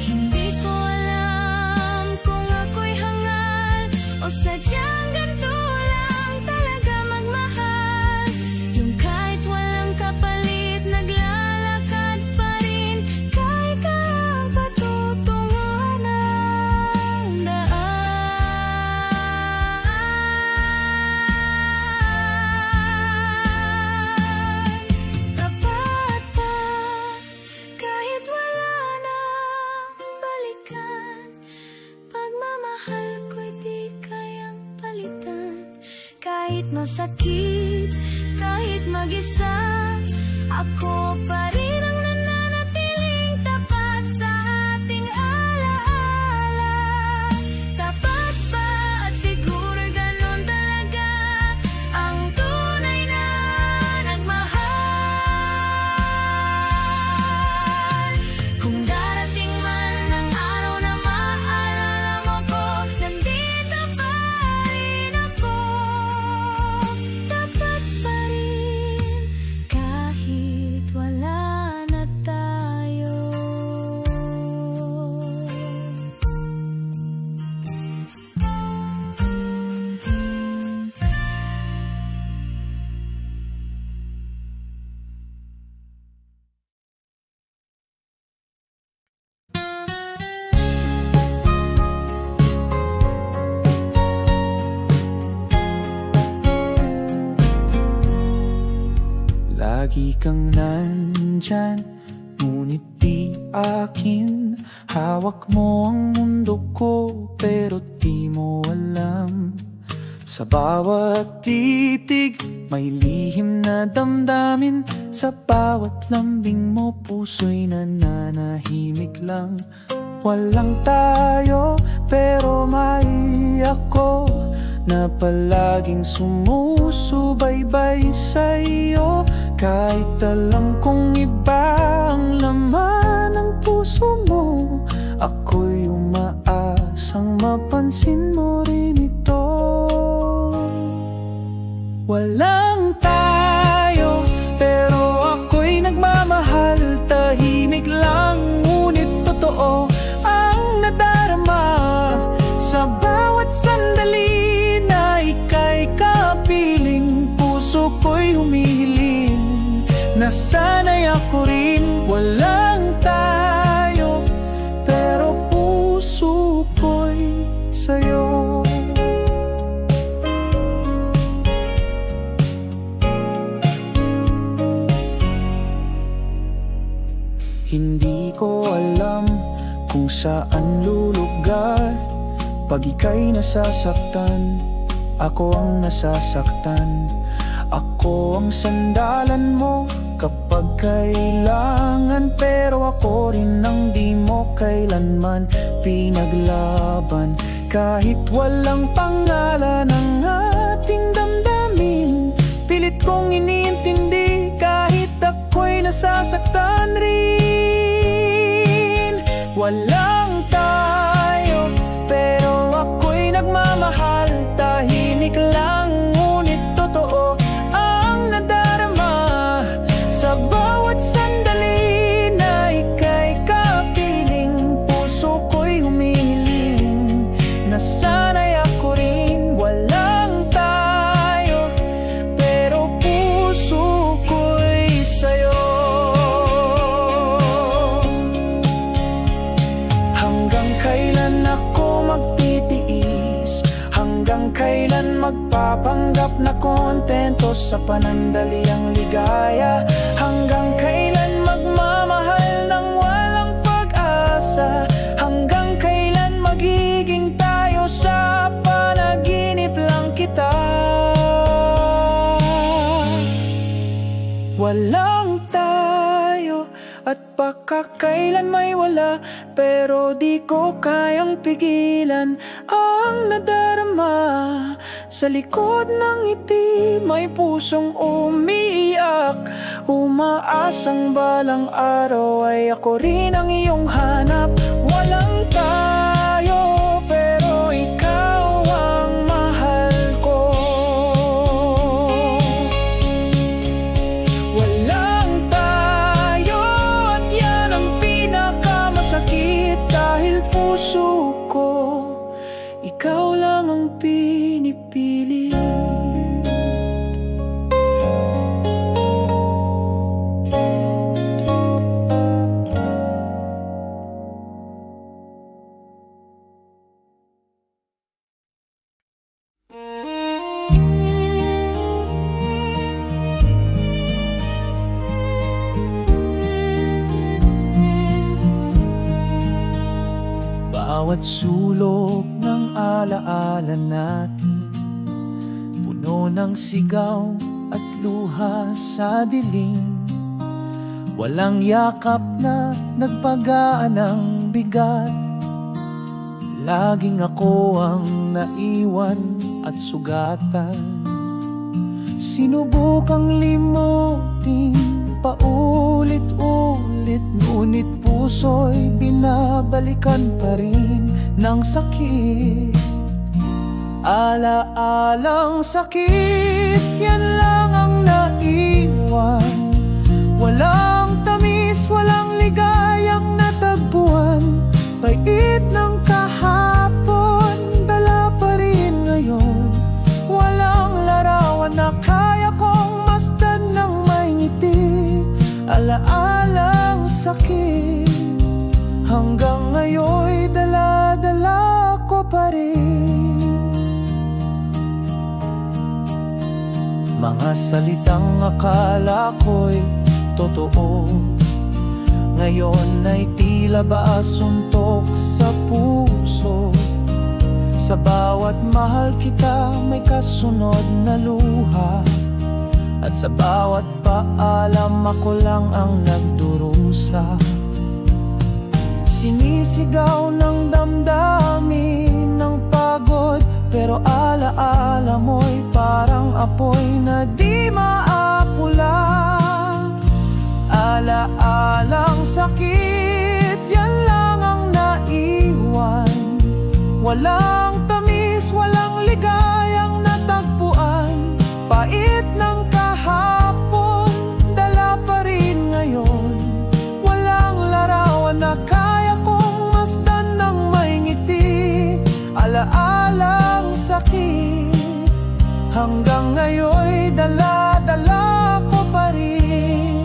Hindi ko alam kung ako'y hangal o sadyang ganito lang talaga magmahal. Yung kahit walang kapalit, naglalakad pa rin kahit ka ang patutunguhan ng daan. Tapat pa, kahit wala nang balikan, pagmamahal ko'y di kayang palitan. Kahit masakit, kahit mag-isa, ako pa rin ang nananatiling tapat sa ating alaala. Tapat pa, at siguro'y ganun talaga ang tunay na nagmahal. Kung darating man ang araw na maalala mo ko, nandito pa rin ako. Tapat pa rin kahit wala na tayo. Lagi kang nandyan, ngunit di akin. Hawak mo ang mundo ko, pero di mo alam. Sa bawat titig, may lihim na damdamin. Sa bawat lambing mo, puso'y nananahimik lang. Walang tayo, pero may ako na palaging sumusubaybay sa'yo. Kahit alam kong iba ang laman ng puso mo, ako'y umaasang mapansin mo rin ito. Walang tayo, pero ako'y nagmamahal. Tahimik lang, ngunit totoo ang nadarama. Sa bawat sandali na ika'y kapiling, puso ko'y humihiling na sana'y ako rin. Walang tayo, pero puso ko'y sa'yo. Hindi ko alam kung saan lulugar pag ika'y nasasaktan. Ako ang nasasaktan. Ako ang sandalan mo kapag kailangan, pero ako rin ang di mo kailanman pinaglaban. Kahit walang pangalan ang ating damdamin, pilit kong iniintindi kahit ako'y nasasaktan rin. Walang tayo, pero ako'y nagmamahal. Tahimik lang, ngunit totoo ang nadarama. Sa bawat sandali na ika'y kapiling, puso ko'y humihiling na sana'y ako rin. Walang tayo, pero puso ko'y sa'yo. magpapanggap na kontento sa panandaliang ligaya? Hanggang kailan magmamahal ng walang pag-asa? Hanggang kailan magiging tayo sa panaginip lang kita? Walang tayo at baka kailan may wala, pero di ko kayang pigilan ang nadarama. Sa likod ng ngiti may pusong umiiyak, umaasang balang araw ay ako rin ang iyong hanap. Walang tayo pero ikaw ang mahal ko. Walang tayo at yan ang pinakamasakit, dahil puso ko ikaw lang ang pinipili. Bawat sulok ng alaala natin, puno ng sigaw at luha sa dilim. Walang yakap na nagpagaan ng bigat, laging ako ang naiwan at sugatan. Sinubukang limutin paulit-ulit, ngunit puso'y binabalikan pa rin ng sakit. Ala-alang sakit, yan lang ang naiwan. Walang tamis, walang ligayang natagpuan. Bait ng kahapon, dala pa rin ngayon. Walang larawan na kaya kong masdan ng may ngiti. Ala-alang sakit, hanggang ngayon'y dala-dala ko pa rin. Mga salitang akala ko'y totoo, ngayon ay tila ba suntok sa puso. Sa bawat mahal kita may kasunod na luha, at sa bawat paalam ako lang ang nagdurusa. Sinisigaw ng damdamin ng pagod, pero alaala mo'y parang apoy na di maapula. Ala-alang sakit, yan lang ang naiwan. Walang tamis, walang ligayang natagpuan. Pait ng kahapon, dala pa rin ngayon. Walang larawan na kaya kong masdan ng may ngiti. Ala-alang sakit, hanggang ngayon'y dala-dala ko pa rin.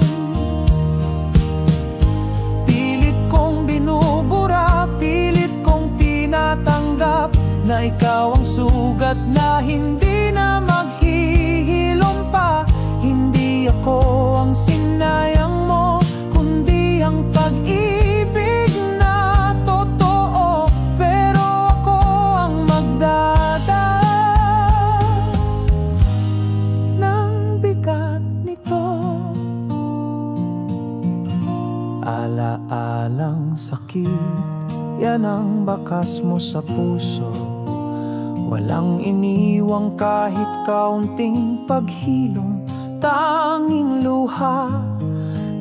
Pilit kong binubura, pilit kong tinatanggap na ikaw ang sugat na hindi na maghihilom pa. Hindi ako ang sinayang mo, kundi ang pag-ibig na totoo. Pero ako ang magdadala ng bigat nito. Ala-alang sakit, yan ang bakas mo sa puso. Walang iniwang kahit kaunting paghilom. Tanging luha,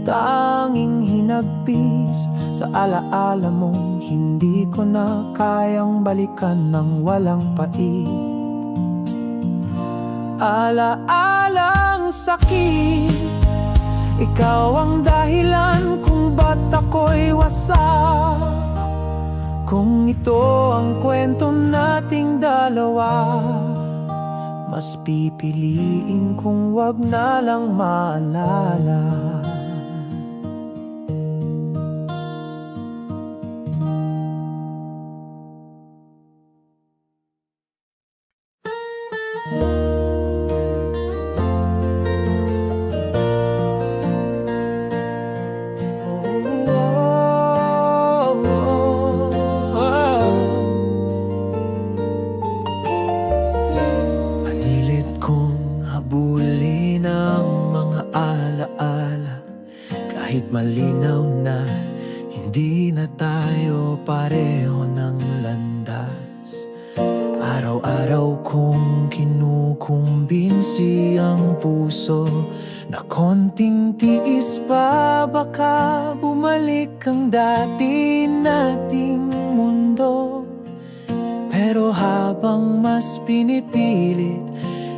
tanging hinagpis. Sa alaala mong hindi ko na kayang balikan ng walang pait. Ala-alang sakit, ikaw ang dahilan kung ba't ako'y wasak. Kung ito ang kwento nating dalawa, mas pipiliin kung wag na lang maalala. Kahit malinaw na hindi na tayo pareho ng landas, araw-araw kong kinukumbinsi ang puso na konting tiis pa, baka bumalik ang dati nating mundo. Pero habang mas pinipilit,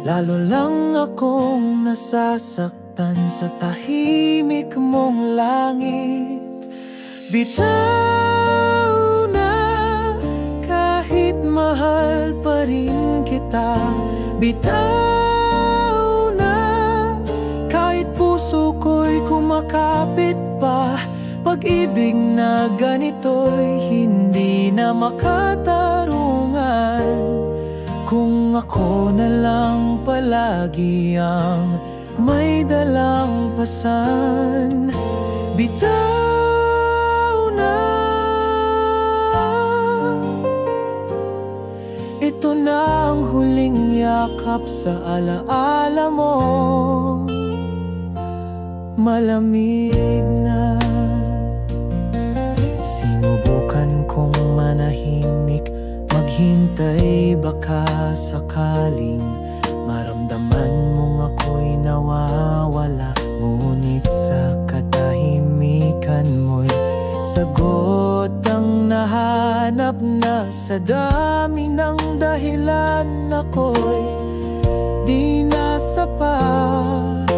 lalo lang akong nasasaktan sa tahimik mong langit. Bitaw na kahit mahal pa rin kita, bitaw na kahit puso ko'y kumakapit pa. Pag-ibig na ganito'y hindi na makatarungan kung ako na lang palagi ang may dalang pasan. Bitaw na, ito na ang huling yakap sa alaala mo. Malamig na. Sinubukan kong manahimik, maghintay, baka sakaling maramdaman mong ako'y nawawala. Ngunit sa katahimikan mo'y sagot ang nahanap na. Sa dami ng dahilan ako'y di na sapat.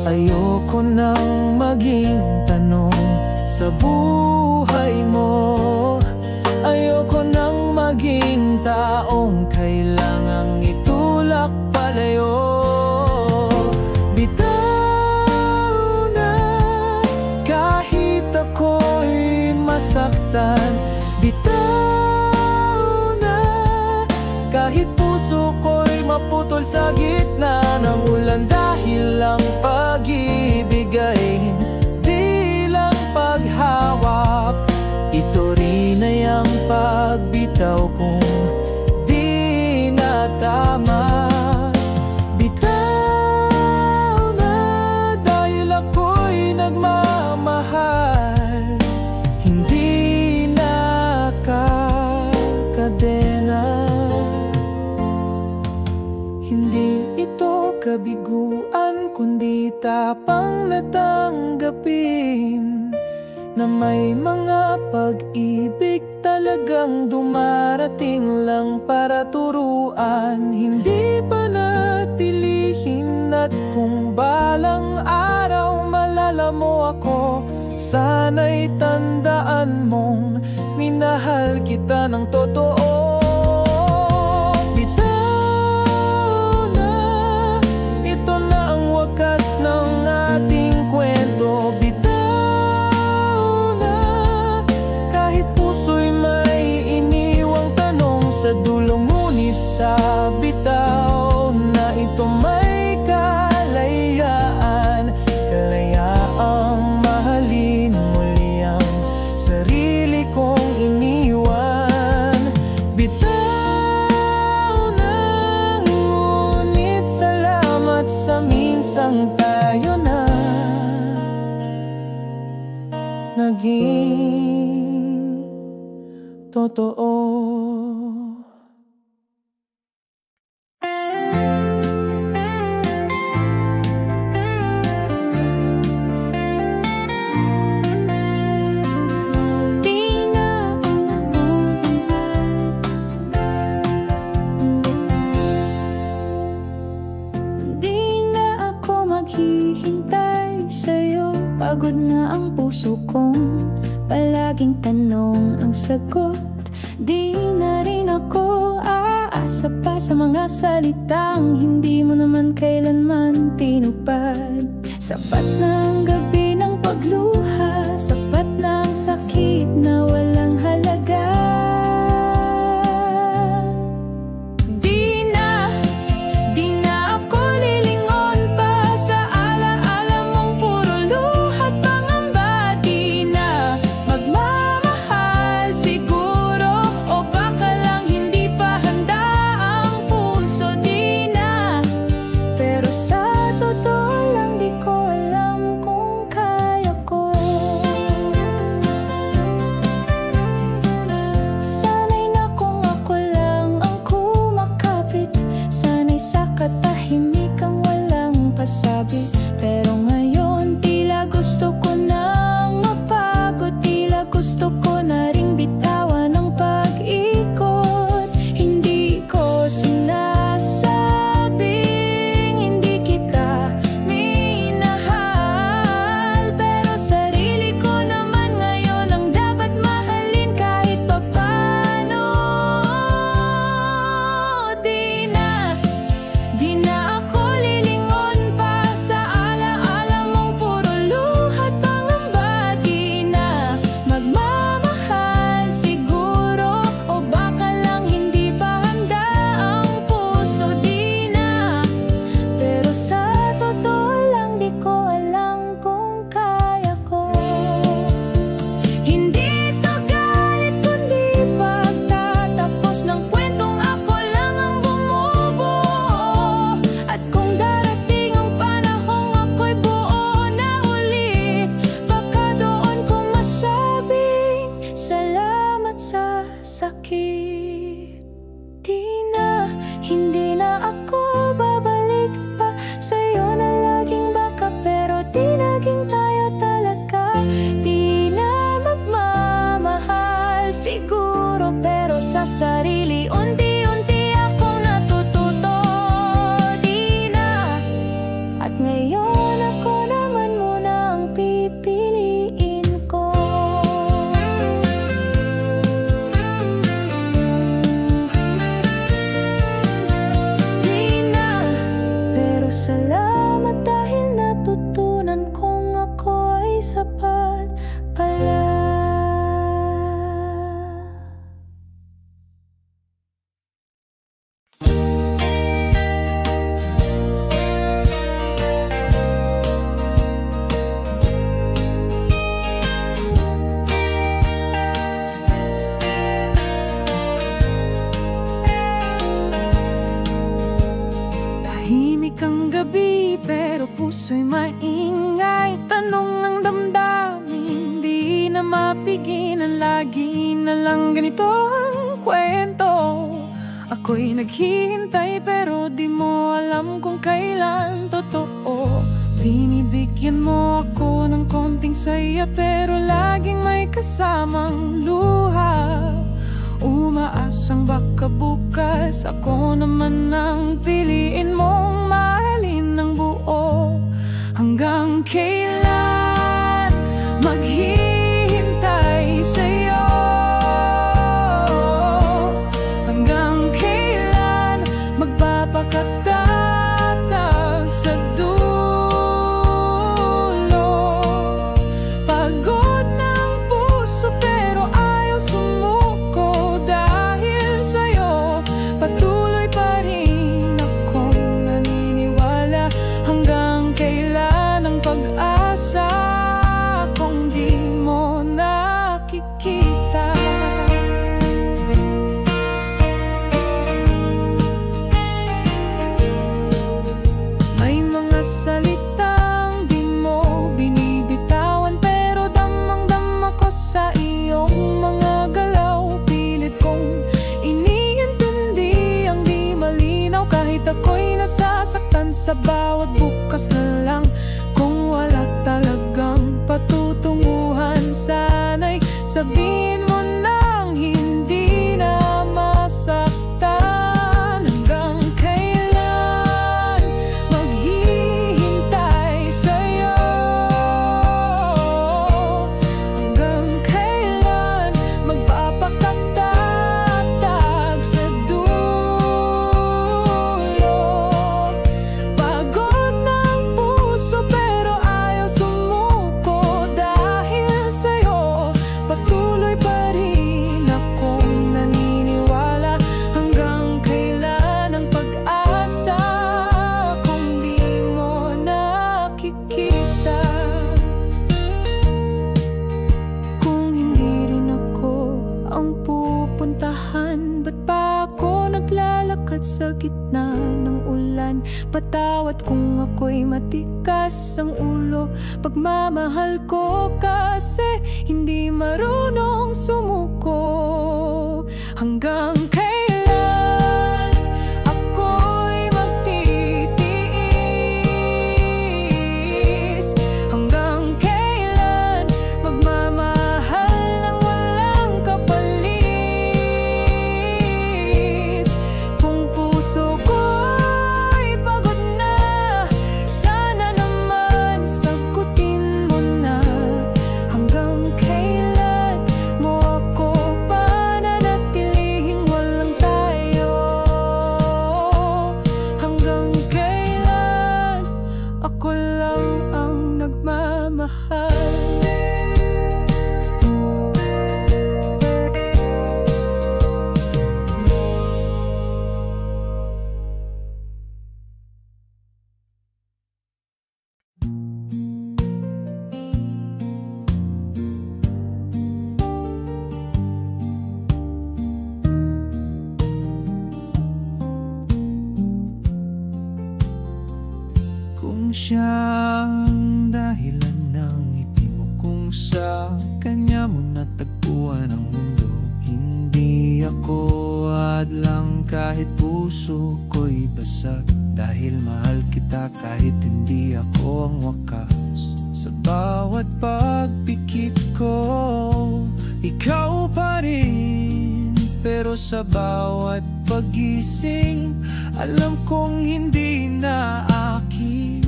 Ayoko nang maging tanong sa buhay mo. Ayoko nang maging taong kailangang itulak palayo. Bitaw na kahit ako'y masaktan, bitaw na kahit puso ko'y maputol sa gitna ng ulan. Dahil ang pag-ibig ay di lang paghawak, ito rin ay ang pagbitaw kung di na tama. Bitaw na dahil ako'y nagmamahal, hindi nakakadena. Hindi ito kabiguan, kundi tapang na tanggapin na may mga pag-ibig talagang dumarating lang para turuan, hindi pa natilihin. At kung balang araw malala mo ako, sana'y tandaan mong minahal kita ng totoo. Bitaw na, ito na ang wakas ng ating kwento. Sa dulong ngunit sa bitaw na ito may kalayaan. Kalayaang mahalin muli ang sarili kong iniwan. Bitaw na ngunit salamat sa minsang tayo na naging totoo. Pagod na ang puso kong palaging tanong ang sagot. Di na rin ako aasa pa sa mga salitang hindi mo naman kailanman tinupad. Sapat na ang gabi ng pagluha, sapat na ang sakit na walang halaga. Pero sa totoo lang di ko alam kung kaya ko Tahimik ang gabi pero puso'y maingay. Tanong ng damdamin, di na mapigilan. Lagi na lang ganito ang kwento. Ako'y naghihintay pero di mo alam kung kailan totoo. Binibigyan mo ako ng konting saya pero laging may kasamang luha. Umaasang baka bukas ako naman ang piliin mong mahalin ng buo. Hanggang kailan maghihintay sa'yo? Hanggang kailan magpapakatatag sa dulo? Pagod ng puso pero ayaw sumuko. Dahil sa'yo patuloy pa rin akong naniniwala. Hanggang kailan ang pag-asa kung di mo nakikita? May mga salitang di mo binibitawan pero damang-dama ko sa iyong mga galaw. Pilit kong iniintindi ang di malinaw. Kahit ako'y nasasaktan sa bawat bukas na lang. Kung wala talagang patutunguhan, sana'y sabihin mo nang hindi na masaktan. Hanggang kailan maghihintay sa'yo? Hanggang kailan magpapakatatag sa dulo? Pagod ng puso pero ayaw sumuko. Dahil sa'yo patuloy pa rin akong naniniwala. Hanggang kailan ang pag-asa kung di mo nakikita? Kung hindi rin ako ang pupuntahan, ba't pa ako naglalakad sa gitna ng ulan? Patawad kung ako'y matikas ang ulo. Pagmamahal ko kasi hindi marunong sumuko. Hanggang kailan ako'y magtitiis? Hanggang kailan magmamahal ng walang kapalit? Kung puso ko'y pagod na, sana naman sagutin mo na. Hanggang kailan mo ako pananatilihing walang tayo? Hanggang kailan ako lang ang nagmamahal? Kung siyang dahilan ng ngiti mo, kung sa kanya mo natagpuan ang mundo, hindi ako hadlang kahit puso ko'y basag. Dahil mahal kita kahit hindi ako ang wakas. Sa bawat pagpikit ko, ikaw pa rin. Pero sa bawat pagising, alam kong hindi na akin.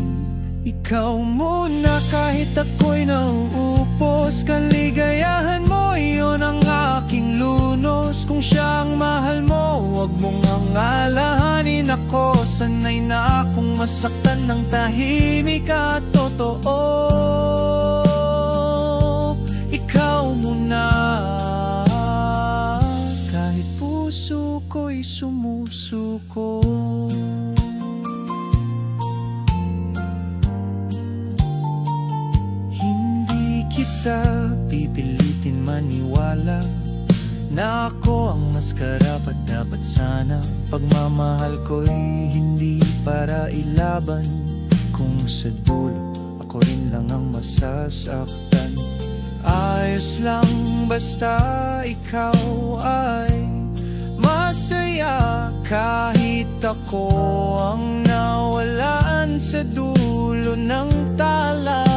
Ikaw muna kahit ako'y nauupos. Kaligayahan mo, iyon ang aking lunos. Kung siyang mahal mo, huwag mong angalahanin ako. Sanay na akong masaktan ng tahimik at totoo. Ikaw muna kahit puso ko'y sumusuko. Hindi kita pipilitin maniwala na ako ang mas karapat dapat sana. Pagmamahal ko'y hindi para ilaban, kung sa dulo ako rin lang ang masasaktan. Ayos lang basta ikaw ay masaya, kahit ako ang nawalan sa dulo ng tala.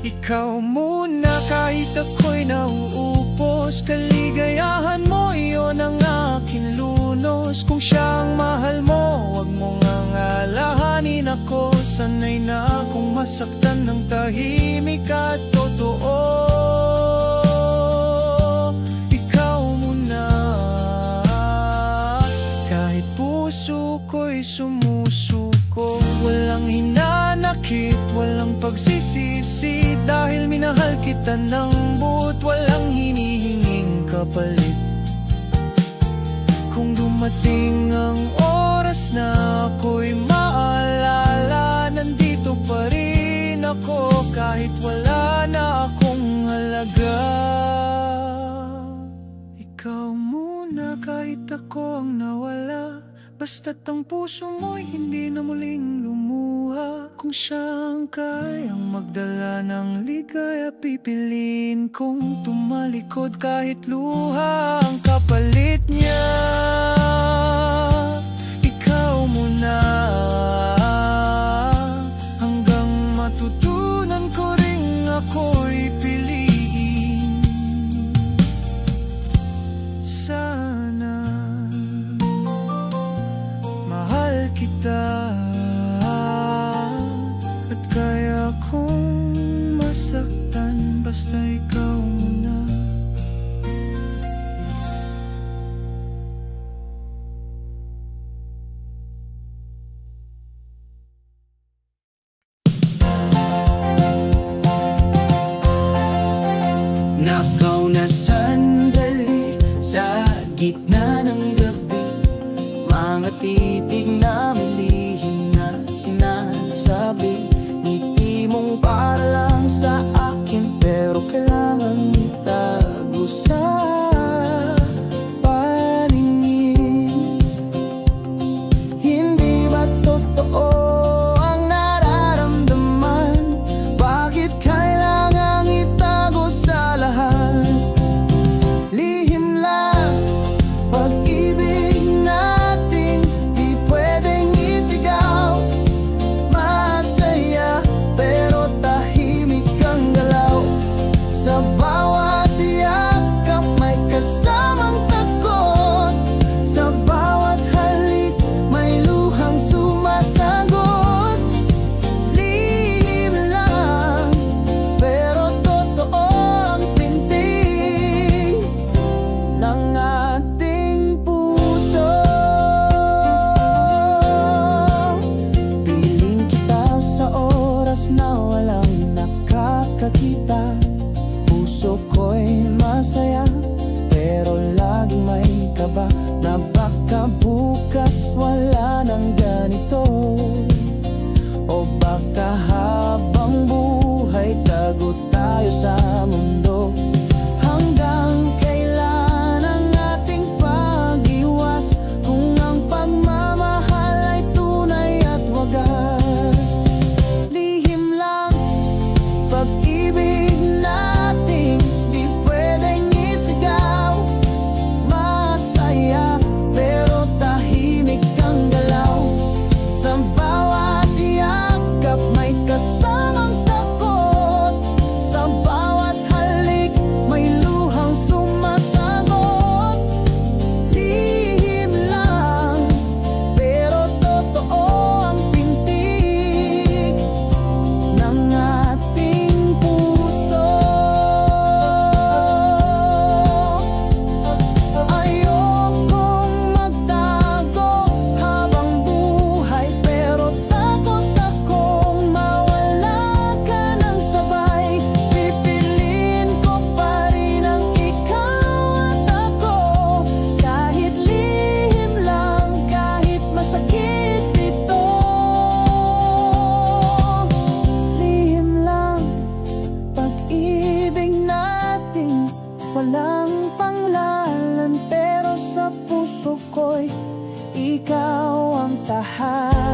Ikaw muna kahit ako'y nauupos, kaligayahan mo iyon ang aking lunos. Kung siyang mahal mo, wag mong angalahanin ako. Sanay na akong masaktan ng tahimik at totoo. Ikaw muna, kahit puso ko'y sumusuko. Walang hinanakit, walang pagsisisi, dahil minahal kita ng buot, walang hinihinging kapalit. Kung dumating ang oras na ako'y maalala, nandito pa rin ako kahit wala na akong halaga. Ikaw muna kahit ako ang nawala, basta't ang puso mo'y hindi na muling lumuha. Kung siya ang kayang magdala ng ligaya, pipiliin kong tumalikod kahit luha ang kapalit niya. Ikaw muna, hanggang matutunan ko ring ako'y piliin. Sana mahal kita at kaya kong masaktan, basta ikaw muna.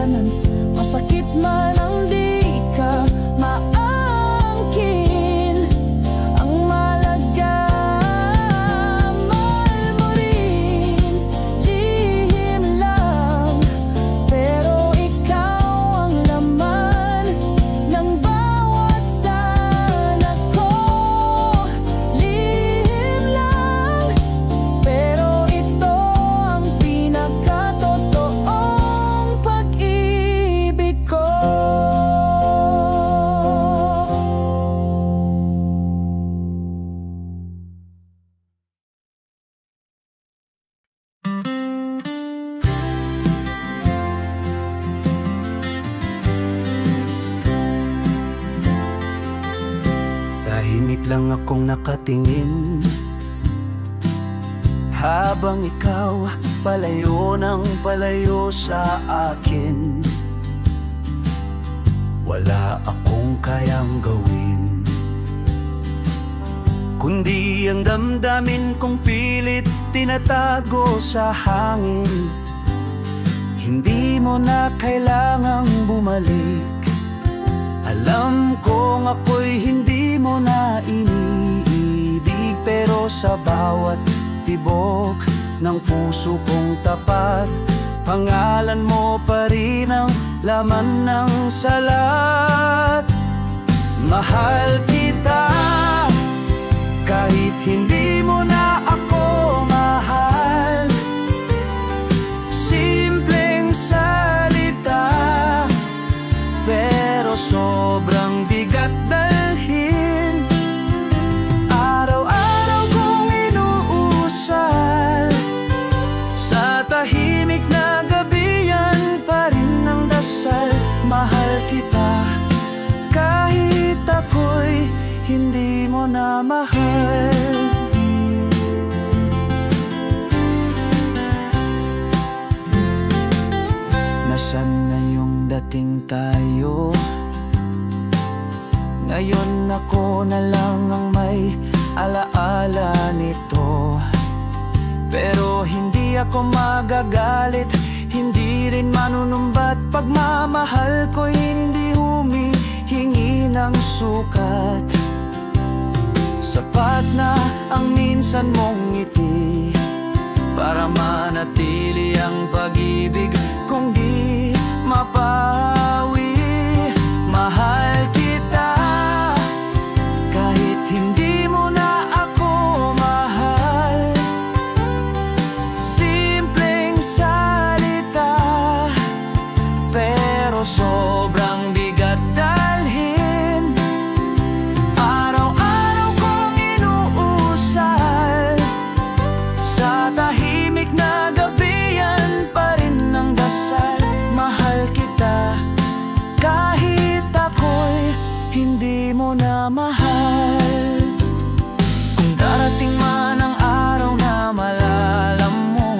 kasalanan, masakit man ang di ka maangkin. Ang malaga, mahal mo rin, lihim lang, pero ikaw ang laman ng bawat sana ko. Lihim lang, pero ito ang pinakatotoong pag-ibig ko. Tahimik lang akong nakatingin habang ikaw palayo ng palayo sa akin. Wala akong kayang gawin kundi ang damdamin kong pilit tinatago sa hangin. Hindi mo na kailangang bumalik. Alam kong ako'y hindi mo na iniibig, pero sa bawat tibok ng puso kong tapat, pangalan mo pa rin ang laman ng salat. Mahal kita kahit hindi mo na ako mahal. Simpleng salita, pero sobrang bigat dalhin. Araw-araw kong inuusal, sa tahimik na gabi yan pa rin ang dasal. Mahal kita kahit ako'y hindi mo na mahal. Nasaan na yung dating tayo? Ngayon ako na lang ang may alaala nito. Pero hindi ako magagalit, hindi rin manunumbat. Pagmamahal ko hindi humihingi ng sukat. Sapat na ang minsan mong ngiti para manatili ang pag-ibig kung di mapawi. Mahal kita kahit hindi mo na ako mahal. Simpleng salita, pero sobrang bigat dalhin. Araw-araw kong inuusal, sa tahimik na gabi yan pa rin ang dasal. Mahal kita kahit ako'y hindi mo na mahal. Kung darating man ang araw na malalam mo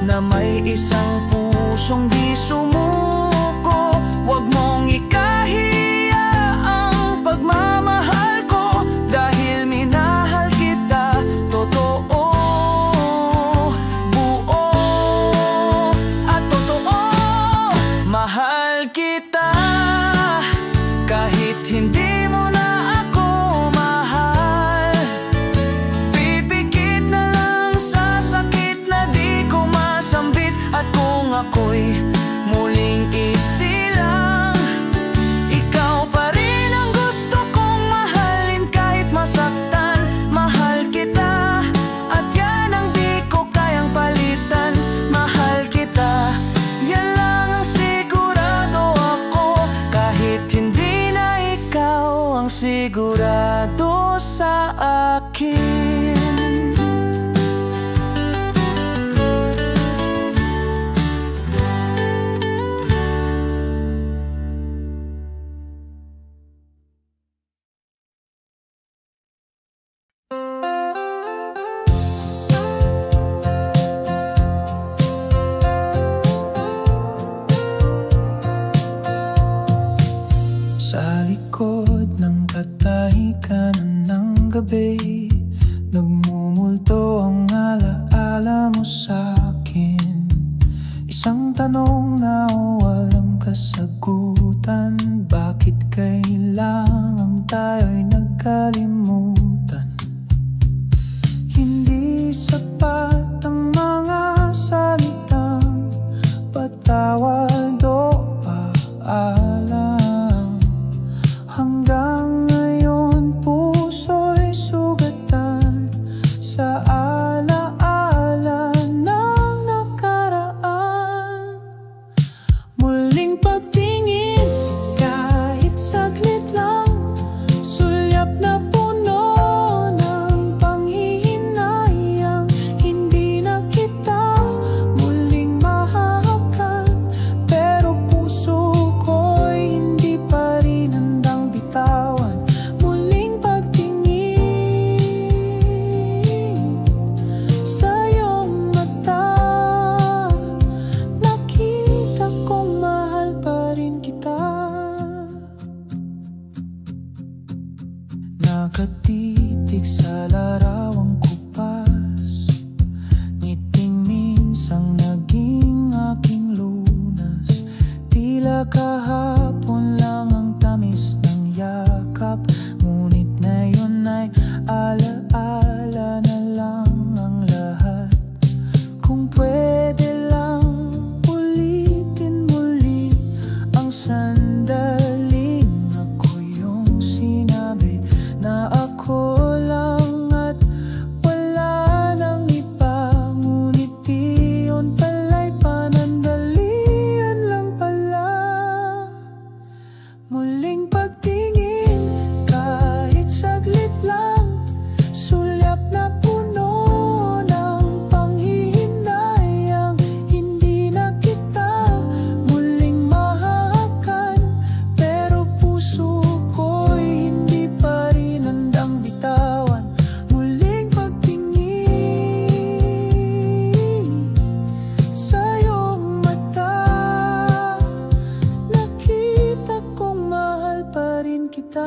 na may isang pusong di sumuko, huwag mong ikahiya ang pagmamahal ko, dahil minahal kita totoo, buo at totoo. Mahal kita kahit hindi mo na ako mahal. Pipikit na lang sa sakit na di ko masambit. At kung ako'y muling isilang, ikaw pa rin ang gusto kong mahalin kahit masaktan. Mahal kita at yan ang di ko kayang palitan. Mahal kita, yan lang ang sigurado ako, kahit hindi na ikaw ang sigurado sa akin. Sa likod ng katahikanan ng gabi, nagmumulto ang alaala mo sa'kin. Isang tanong na wala kasagutan. Bakit kailangang tayo'y nagkalimutan? Hindi sapat ang mga salitang patawad o paalam. Hanggang ngayon puso'y sugatan sa alaala ng nakaraan. Muling pagtingin kahit saglit lang, sulyap na puno ng panghihinayang. Hindi na kita muling mahahakan, pero puso ko'y hindi pa rin handang bitawan. Muling pagtingin sa iyong mata, nakita kong mahal pa rin kita. Nakatitig sa larawang kupas, ngiting minsang naging aking lunas. Tila kahapon lang ang tamis ng yakap, ngunit ngayon ay alaala na lang ang lahat. Kung pwede lang ulitin muli ang sandaling ako yung sinabi na ako lang at wala nang iba. Ngunit iyon pala'y panandalian lang pala. Muling pagtingin kahit saglit lang, sulyap na puno ng panghihinayang. Hindi na kita muling mahahakan, pero puso ko'y hindi pa rin handang bitawan. Muling pagtingin sa iyong mata, nakita kong mahal pa rin kita.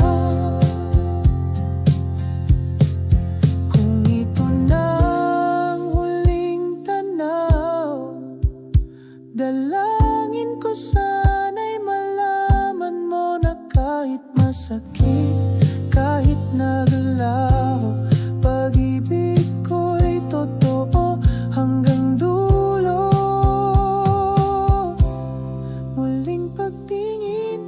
Kung ito na ang huling tanaw, dalangin ko sana'y malaman mo na kahit masakit, kahit naglaho, pag-ibig ko'y totoo hanggang dulo. Muling pagtingin,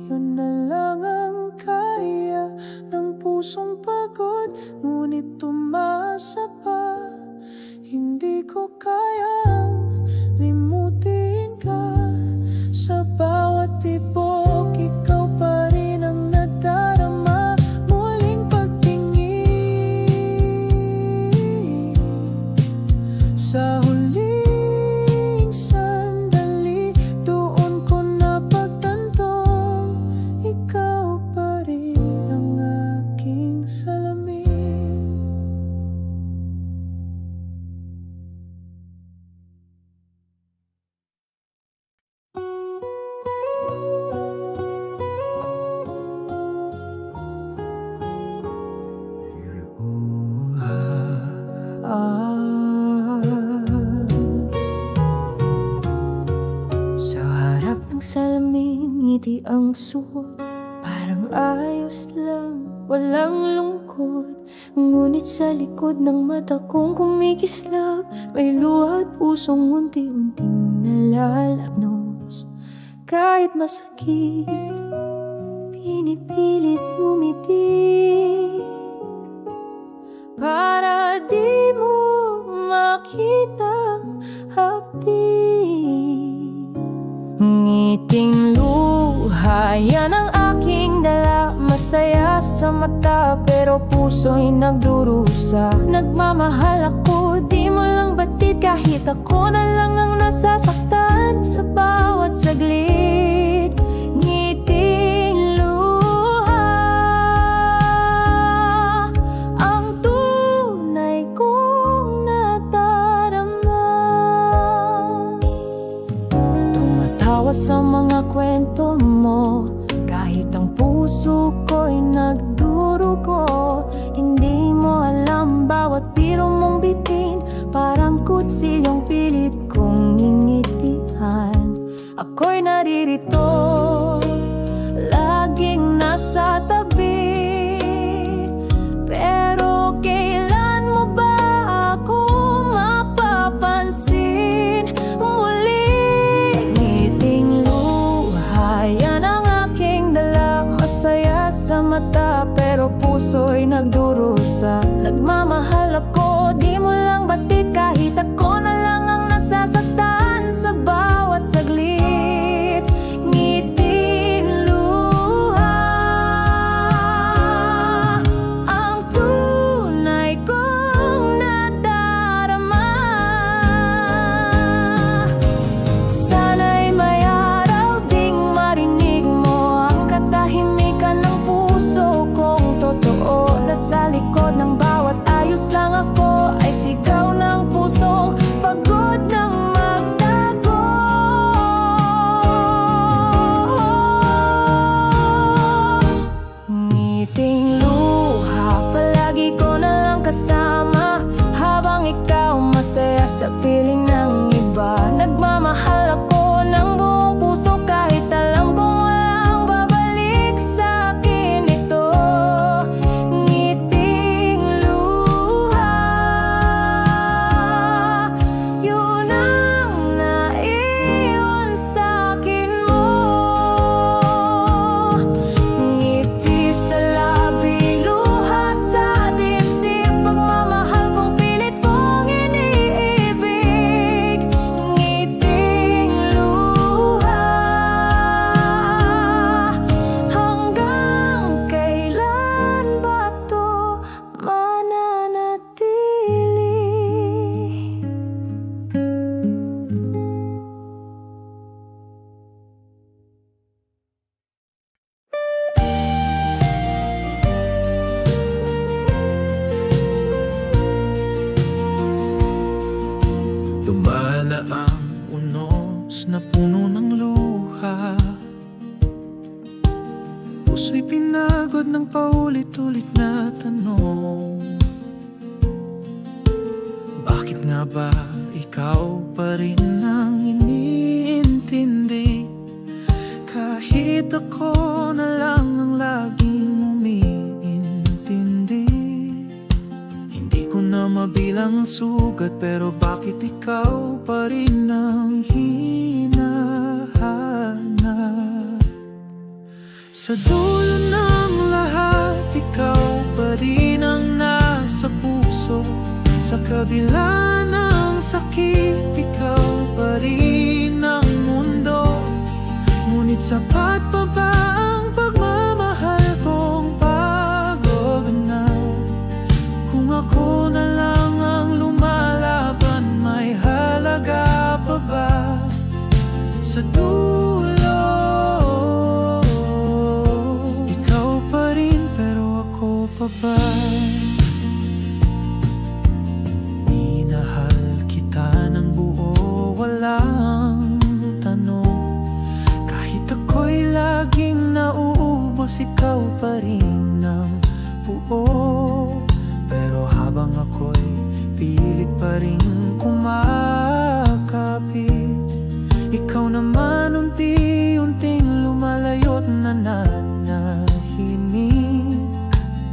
yun na lang ang kaya ng pusong pagod, ngunit tumasa pa. Hindi ko kayang limutin ka. Sa bawat tibok, ikaw pa rin ang nadarama. Muling pagtingin sa huling sandali, doon ko napagtantong ikaw pa rin ang aking salamin. Sa harap ng salamin, ngiti ang suot, parang ayos lang, walang lungkot. Ngunit sa likod ng mata kong kumikislap, may luha at pusong unti-unting nalalagnos. Kahit masakit, pinipilit ngumiti para di mo makitang hapdi. Ngiting luha, yan ang aking dala. Masaya sa mata pero puso'y nagdurusa. Nagmamahal ako, di mo lang batid, kahit ako na lang ang nasasaktan sa bawat saglit. Ngiting luha, ang tunay kong nadarama. Tumatawa sa mga kwento mo, kahit ang puso ko'y nagdurugo. Hindi mo alam bawat biro mong bitin, parang kutsilyong pilit kong ingitihan. Ako ako'y naririto, laging nasa tabi. Pero kailan mo ba ako mapapansin muli? Ngiting luha, yan ang aking dala. Masaya sa mata pero puso'y nagdurusa. Nagmamahal ako, di mo lang batid, kahit ako na lang ang nasasaktan sa bawat saglit. Ngiting luha, ang tunay kong nadarama. Sana'y may araw ding marinig mo ang katahimikan ng puso kong totoo. Nasa likod ng bawat ayos lang ako ay sigaw ng pusong pagod ng magtago. Ngiting luha, palagi ko na lang kasama habang ikaw masaya sa piling ng iba. Nagmamahal ako ng buong puso kahit alam kong walang babalik sa akin ito. Ngiting luha, yun ang naiwan sa akin mo. Ngiti sa labi, luha sa dibdib, pagmamahal kong pilit kong iniibig. Ngiting luha, hanggang kailan ba to mananatili? Dumaan na ang unos na puno ng luha. Puso'y pinagod ng paulit-ulit na tanong. Bakit nga ba ikaw pa rin ang iniintindi? Kahit ako na lang ang laging umiintindi. Hindi ko na mabilang ang sugat, pero bakit ikaw pa rin ang hinahanap? Sa dulo ng lahat, ikaw pa rin ang nasa puso. Sa kabila ng sakit, ikaw pa rin ang mundo. Ngunit sapat pa ba ang pagmamahal kong pag-ugnay? Kung ako na lang ang lumalaban, may halaga pa ba? Sa dulo, ikaw pa rin pero ako pa ba? Minahal kita ng buo, walang tanong. Kahit ako'y laging nauubos, ikaw pa rin ang buo. Pero habang ako'y pilit pa rin kumakapit, ikaw naman unti-unting lumalayo't nananahimik.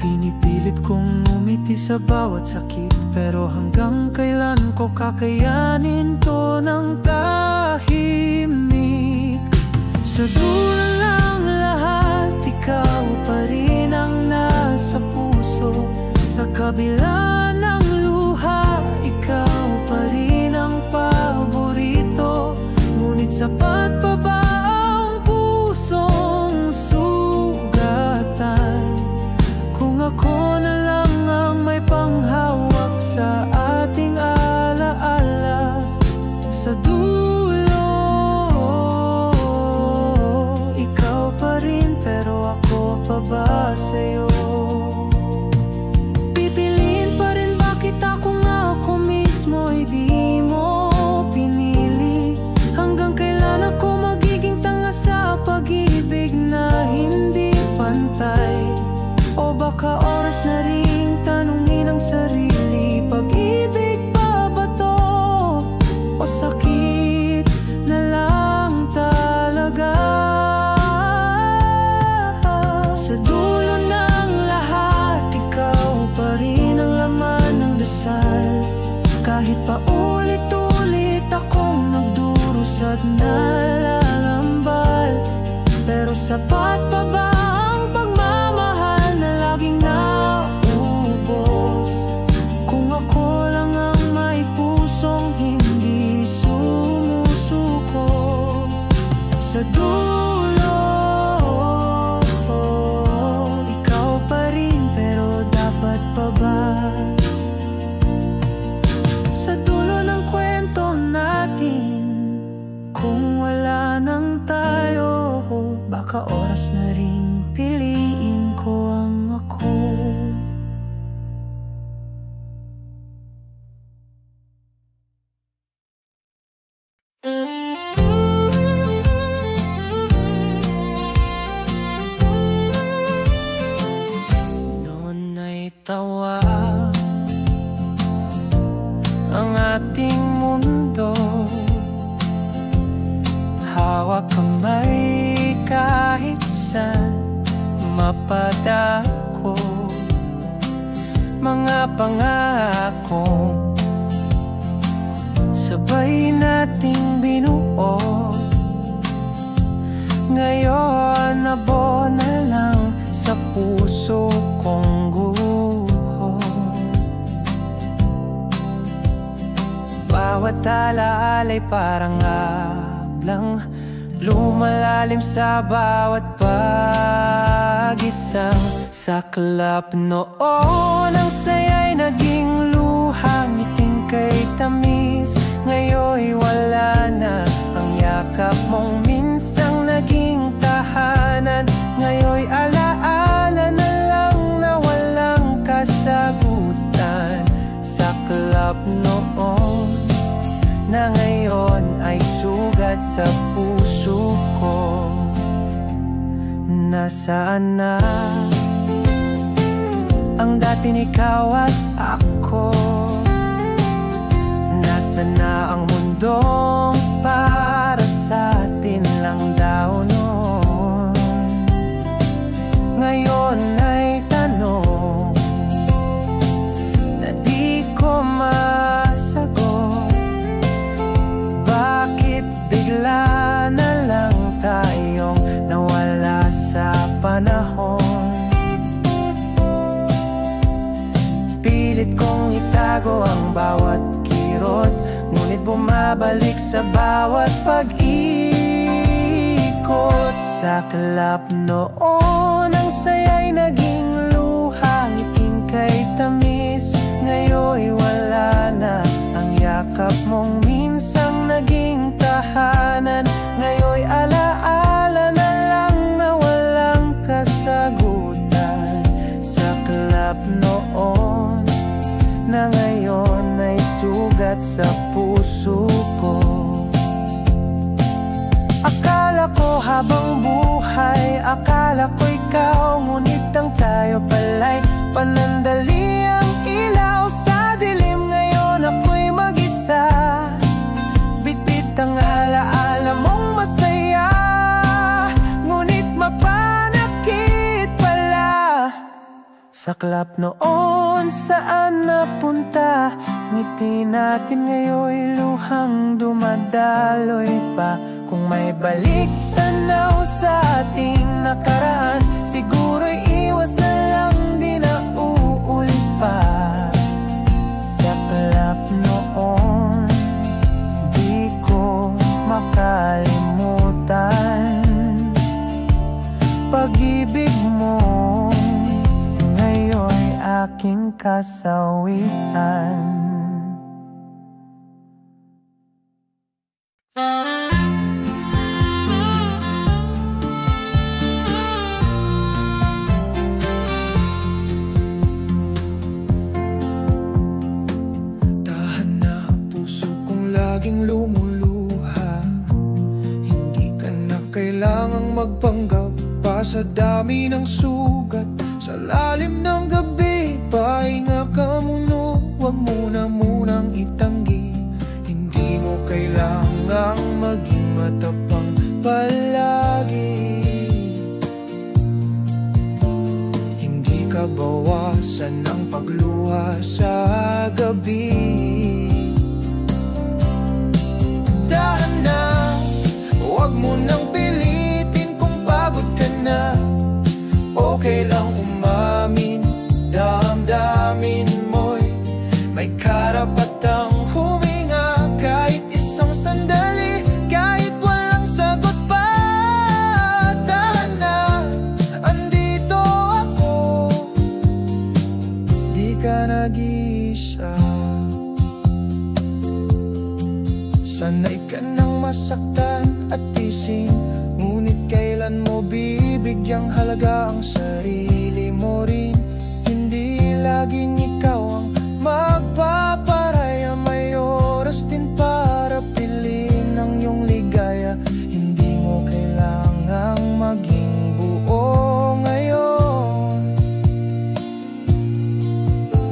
Pinipilit kong umiti sa bawat sakit, pero hanggang kailan ko kakayanin to ng tahimik? Sa dulo ng lahat, ikaw pa rin ang nasa puso. Sa kabila ng luha, ikaw pa rin ang paborito. Ngunit sapat pa ba ang pusong sugatan? Kung ako na lang ang may panghawak sa ating alaala. Sa dulo, ikaw pa rin pero ako pa ba sa'yo? Pipiliin pa rin ba kita kung ako mismo'y di mo pinili? Hanggang kailan ako magiging tanga sa pag-ibig na hindi pantay? O baka oras na ring tanungin ang sarili, pag-ibig pa ba to? O sakit na lang tayo? Sapat pa ba ang pagmamahal na laging naubos? Kung ako lang ang may pusong hindi sumusuko sa dulo, ikaw pa rin, pero dapat pa ba? Sa dulo ng kwento natin, kung wala nang tayo, baka oras na ring piliin ko ang ako. Noon ay tawa ang ating mundo, hawak kamay kahit saan mapadako, mga pangakong sabay nating binuo. Ngayon abo na lang sa puso kong guho. Bawat alaala'y parang hablang lumalalim sa bawat pag-isang saklap. Noon ang saya'y naging luha, ngiting kay tamis. Ngayon'y wala na, ang yakap mong minsang naging tahanan. Ngayon'y alaala na lang na walang kasagutan. Saklap noon na ngayon ay sugat sa puso ko. Nasaan na ang dating ikaw at ako? Nasaan na ang mundong para sa atin lang daw noon? Ngayon ay tanong na di ko masagot. Bakit bigla na lang tayong nawala sa panahon? Pilit kong itago ang bawat kirot, ngunit bumabalik sa bawat pag-ikot. Saklap noon ang saya'y naging luha, ngiting kay tamis. Ngayon'y wala na, ang yakap mong minsang naging tahanan. Ngayon'y alaala na lang na walang kasagutan. Saklap noon na ngayon ay sugat sa puso ko. Akala ko habang buhay, akala ko ikaw, ngunit ang tayo pala'y panandaliang ilaw sa dilim. Ngayon ako'y mag-isa, bitbit ang alaala mong masaya, ngunit mapanakit pala. Saklap noon, saan napunta? Ngiti natin ngayon'y luhang dumadaloy pa. Kung may balik tanaw sa ating nakaraan, siguro'y iwas na lang, di na uulit pa. Saklap noon, di ko makalimutan. Pag-ibig mo ngayon'y aking kasawian. Laging lumuluha, hindi ka na kailangang magpanggap pa sa dami ng sugat. Sa lalim ng gabi, pahinga ka muna, huwag mo na munang itanggi. Hindi mo kailangang maging matapang palagi. Hindi ka bawasan ng pagluha sa gabi. Dahan na, huwag mo nang pilitin kung pagod ka bigyang halaga ang sarili mo rin. Hindi laging ikaw ang magpaparaya. May oras din para piliin ang iyong ligaya. Hindi mo kailangang maging buo ngayon.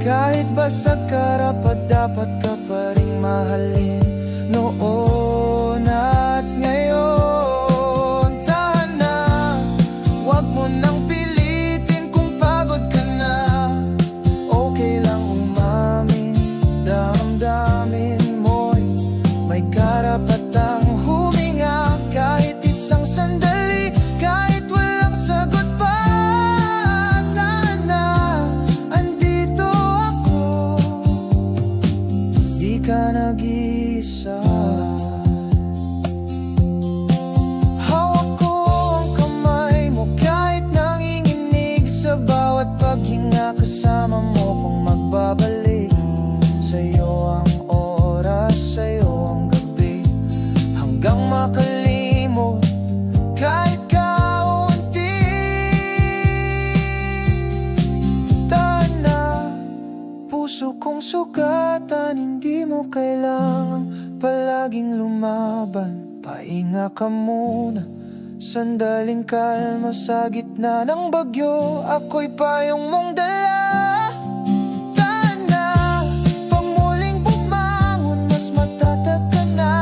Kahit basag ka rapat, dapat ka pa rin mahalin noon at ngayon. Tahan na, wag mo nang pilitin kung pagod ka na. Okay lang umamin, damdamin mo'y may karapatang huminga. Kahit isang sandali, kahit walang sagot pa. Tahan na, andito ako, di ka nag-iisa. Hawak ko ang kamay mo kahit nanginginig. Sa bawat paghinga kasama mo kung magbabalik. Sa'yo ang oras, sa'yo ang gabi, hanggang makalimot kahit kaunti. Tahan na, puso kong sugatan. Hindi mo kailangang palaging lumaban. Pahinga ka muna, sandaling kalma sa gitna ng bagyo. Ako'y payong mong dala. Tahan na, pag muling bumangon, mas matatag ka na.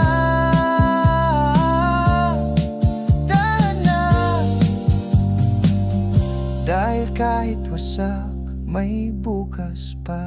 Tahan na, dahil kahit wasak, may bukas pa.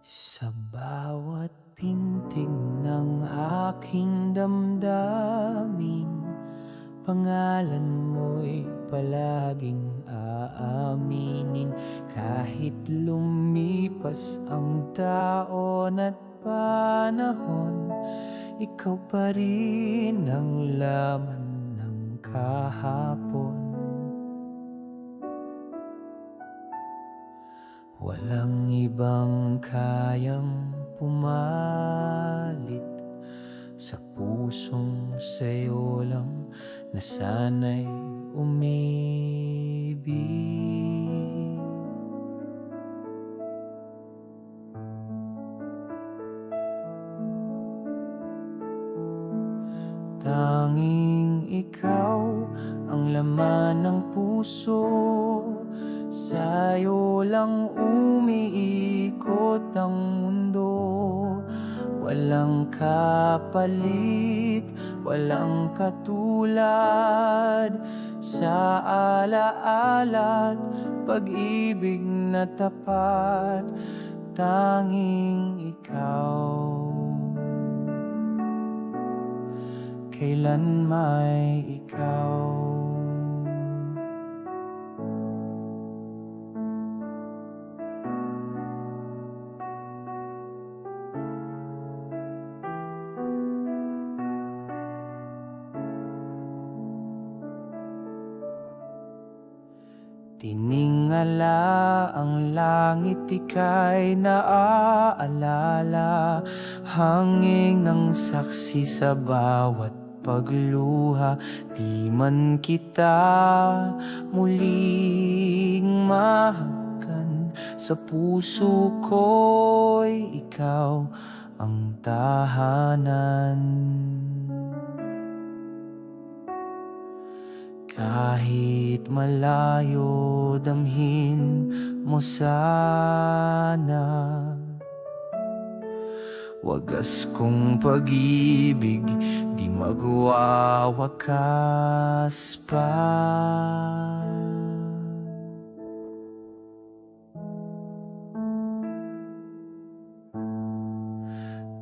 Sa bawat pintig ng aking damdamin, pangalan mo'y palaging aaminin. Kahit lumipas ang taon at panahon, ikaw pa rin ang laman ng kahapon. Walang ibang kayang pumalit sa pusong sa'yo lang na sana'y umibig. Tanging ikaw ang laman ng puso, sa'yo lang umiikot ang mundo. Walang kapalit, walang katulad sa alaala't pag-ibig na tapat. Tanging ikaw, kailan may ikaw. Tiningala ang langit, ika'y naaalala. Hanging ng saksi sa bawat pagluha. Di man kita muling mahagkan, sa puso ko'y ikaw ang tahanan. Kahit malayo, damhin mo sana wagas kong pag-ibig, di magwawakas pa.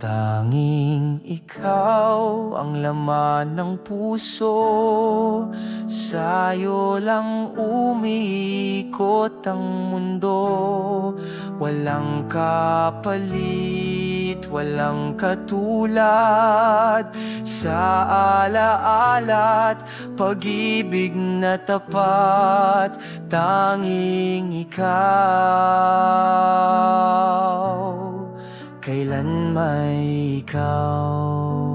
Tanging ikaw ang laman ng puso, sa'yo lang umiikot ang mundo. walang kapalit, walang katulad sa alaala't pag-ibig na tapat, tanging ikaw, kailan may ikaw.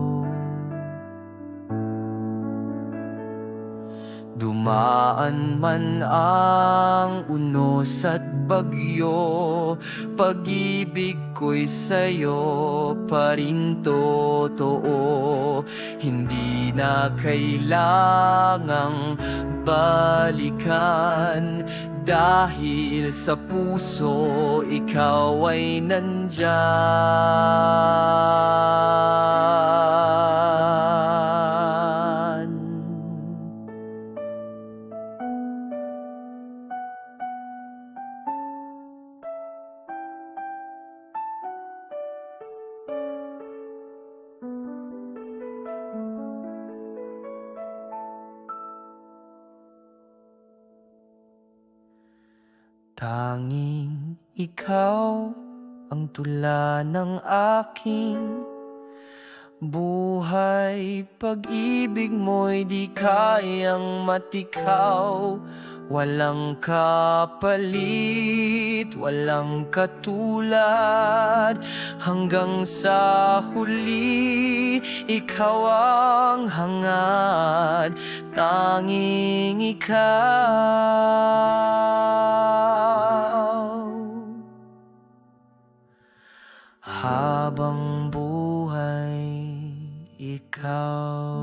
Dumaan man ang unos at bagyo, pag-ibig ko'y sa'yo pa rin totoo. Hindi na kailangang balikan, dahil sa puso ikaw ay nandyan. Tanging ikaw ang tula ng aking buhay, pag-ibig mo'y di kayang matikaw. Walang kapalit, walang katulad, hanggang sa huli ikaw ang hangad, tanging ikaw. Habang buhay ikaw.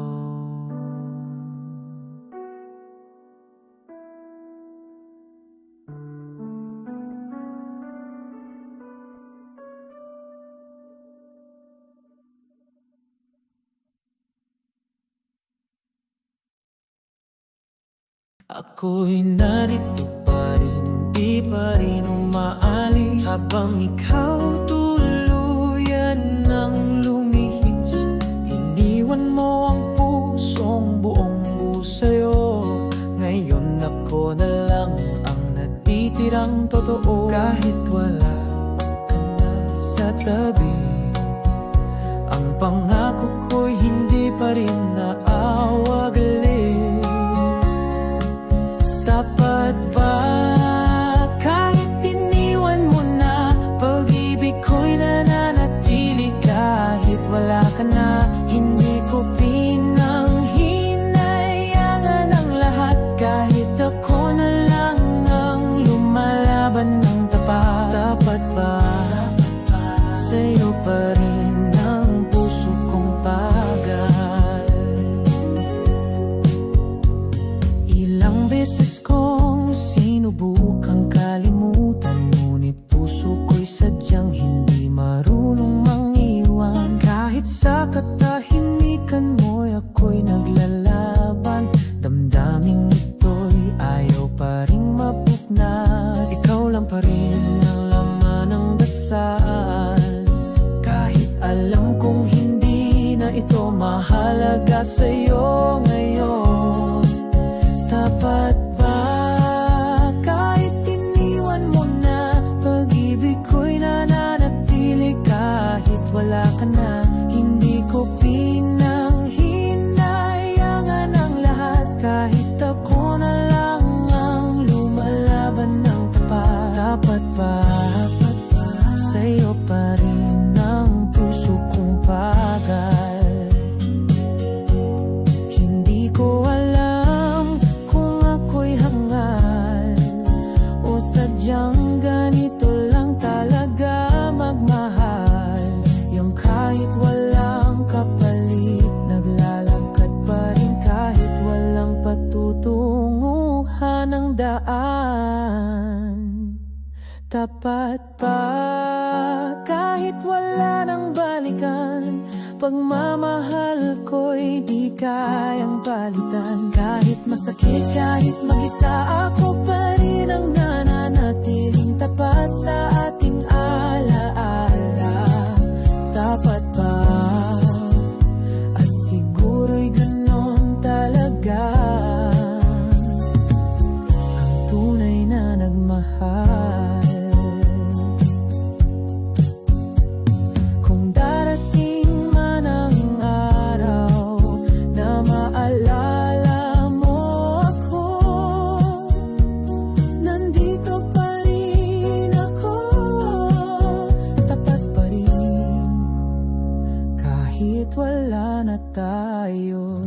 Ako'y narito pa rin, di pa rin umaalis, habang ikaw tuluyan ng lumihis. Iniwan mo ang pusong buong buo sa'yo. Ngayon ako na lang ang natitirang totoo. Kahit wala ka na sa tabi, ang pangako ko'y hindi pa rin naawagli. Dapat ba kahit iniwan mo na, pag-ibig ko'y nananatili kahit wala ka na. Hindi ko pinanghinayangan ang lahat, kahit ako na lang ang lumalaban ng tapat. Dapat ba sa'yo pa rin ang puso kong pagal? Ilang beses kong sinubukang kalimutan, ngunit puso ko'y sadyang hindi marunong mangiwan. Kahit sa katahimikan mo'y ako'y naglalaban, damdaming ito'y ayaw pa rin mapugnat. Ikaw lang pa rin ang laman ng dasal, kahit alam kong hindi na ito mahalaga sa'yo ngayon. Dapat ba kahit iniwan mo na, pag-ibig ko'y nananatili kahit wala ka na. Hindi ko pinanghinayangan ang lahat, kahit ako na lang ang lumalaban ng tapat. Dapat ba sa'yo pa rin ang puso kong pagal? Hindi ko alam kung ako'y hangal o sadyang ganito lang talaga magmahal. Yung kahit walang kapalit, naglalakad pa rin kahit walang patutunguhan ng daan. Dapat ba kahit wala nang balikan, pagmamahal ko'y di kayang palitan? Kahit masakit, kahit mag-isa, ako pa rin ang nananatiling tapat sa ating alaala. Dapat ba? At siguro'y ganon talaga ang tunay na nagmahal. na tayo.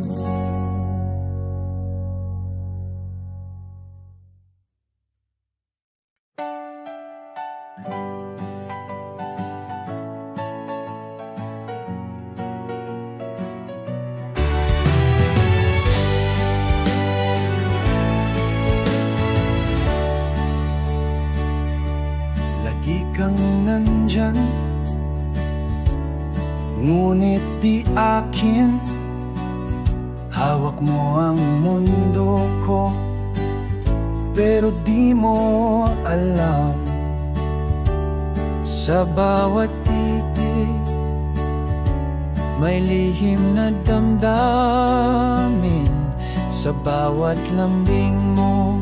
Lagi kang nandyan, ngunit di akin. Hawak mo ang mundo ko, pero di mo alam. Sa bawat titik, may lihim na damdamin. Sa bawat lambing mo,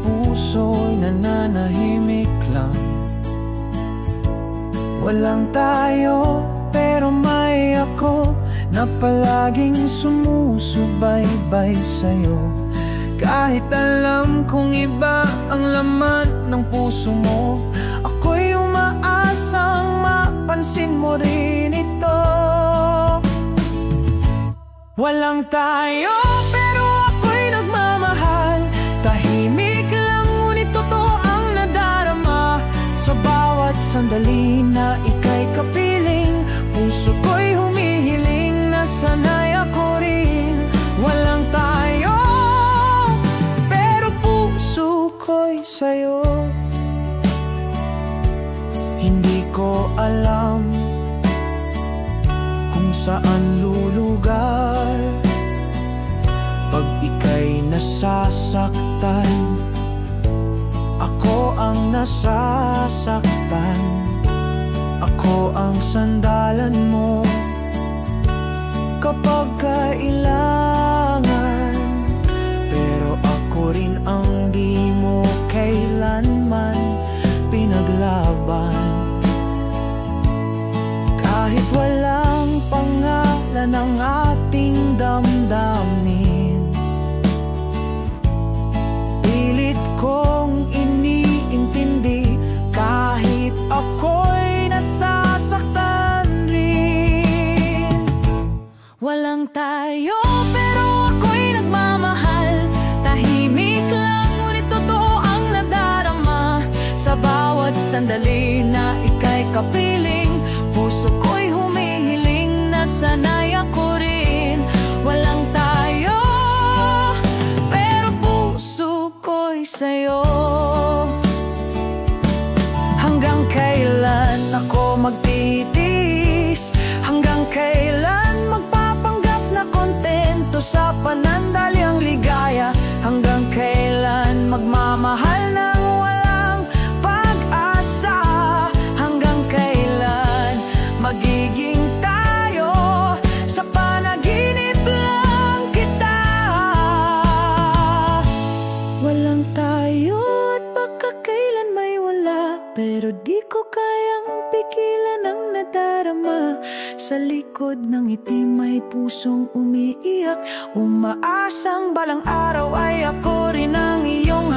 puso'y nananahimik lang. Walang tayo, pero may ako na palaging sumusubaybay sa'yo. Kahit alam kong iba ang laman ng puso mo, ako'y umaasang mapansin mo rin ito. Walang tayo, pero ako'y nagmamahal. Tahimik lang, ngunit totoo ang nadarama. Sa bawat sandali na ika'y kapiling, puso ko'y humihiling na sana'y ako rin. Walang tayo, pero puso ko'y sa'yo. Hindi ko alam kung saan lulugar pag ika'y nasasaktan. Ako ang nasasaktan, ako ang sandalan mo kapag kailangan. Pero ako rin ang di mo kailanman pinaglaban. Kahit walang pangalan ang ating damdamin, pilit kong iniintindi kahit ako'y nasasaktan rin. Walang tayo, pero ako'y nagmamahal. Tahimik lang, ngunit totoo ang nadarama. Sa bawat sandali na ika'y kapiling, puso ko'y humihiling na sana'y ako rin. Walang tayo, pero puso ko'y sa'yo. Hanggang kailan ako magtitiis? Hanggang kailan magpapanggap na kontento sa panandaliang ligaya? Hanggang kailan magmamahal ng walang pag-asa? Hanggang kailan magiging tayo sa panaginip lang kita? Walang tayo at baka kailan may wala, pero di ko kayang pigilan ang nadarama. Sa likod ng itim may pusong umiiyak, umaasang balang araw ay ako rin ang iyong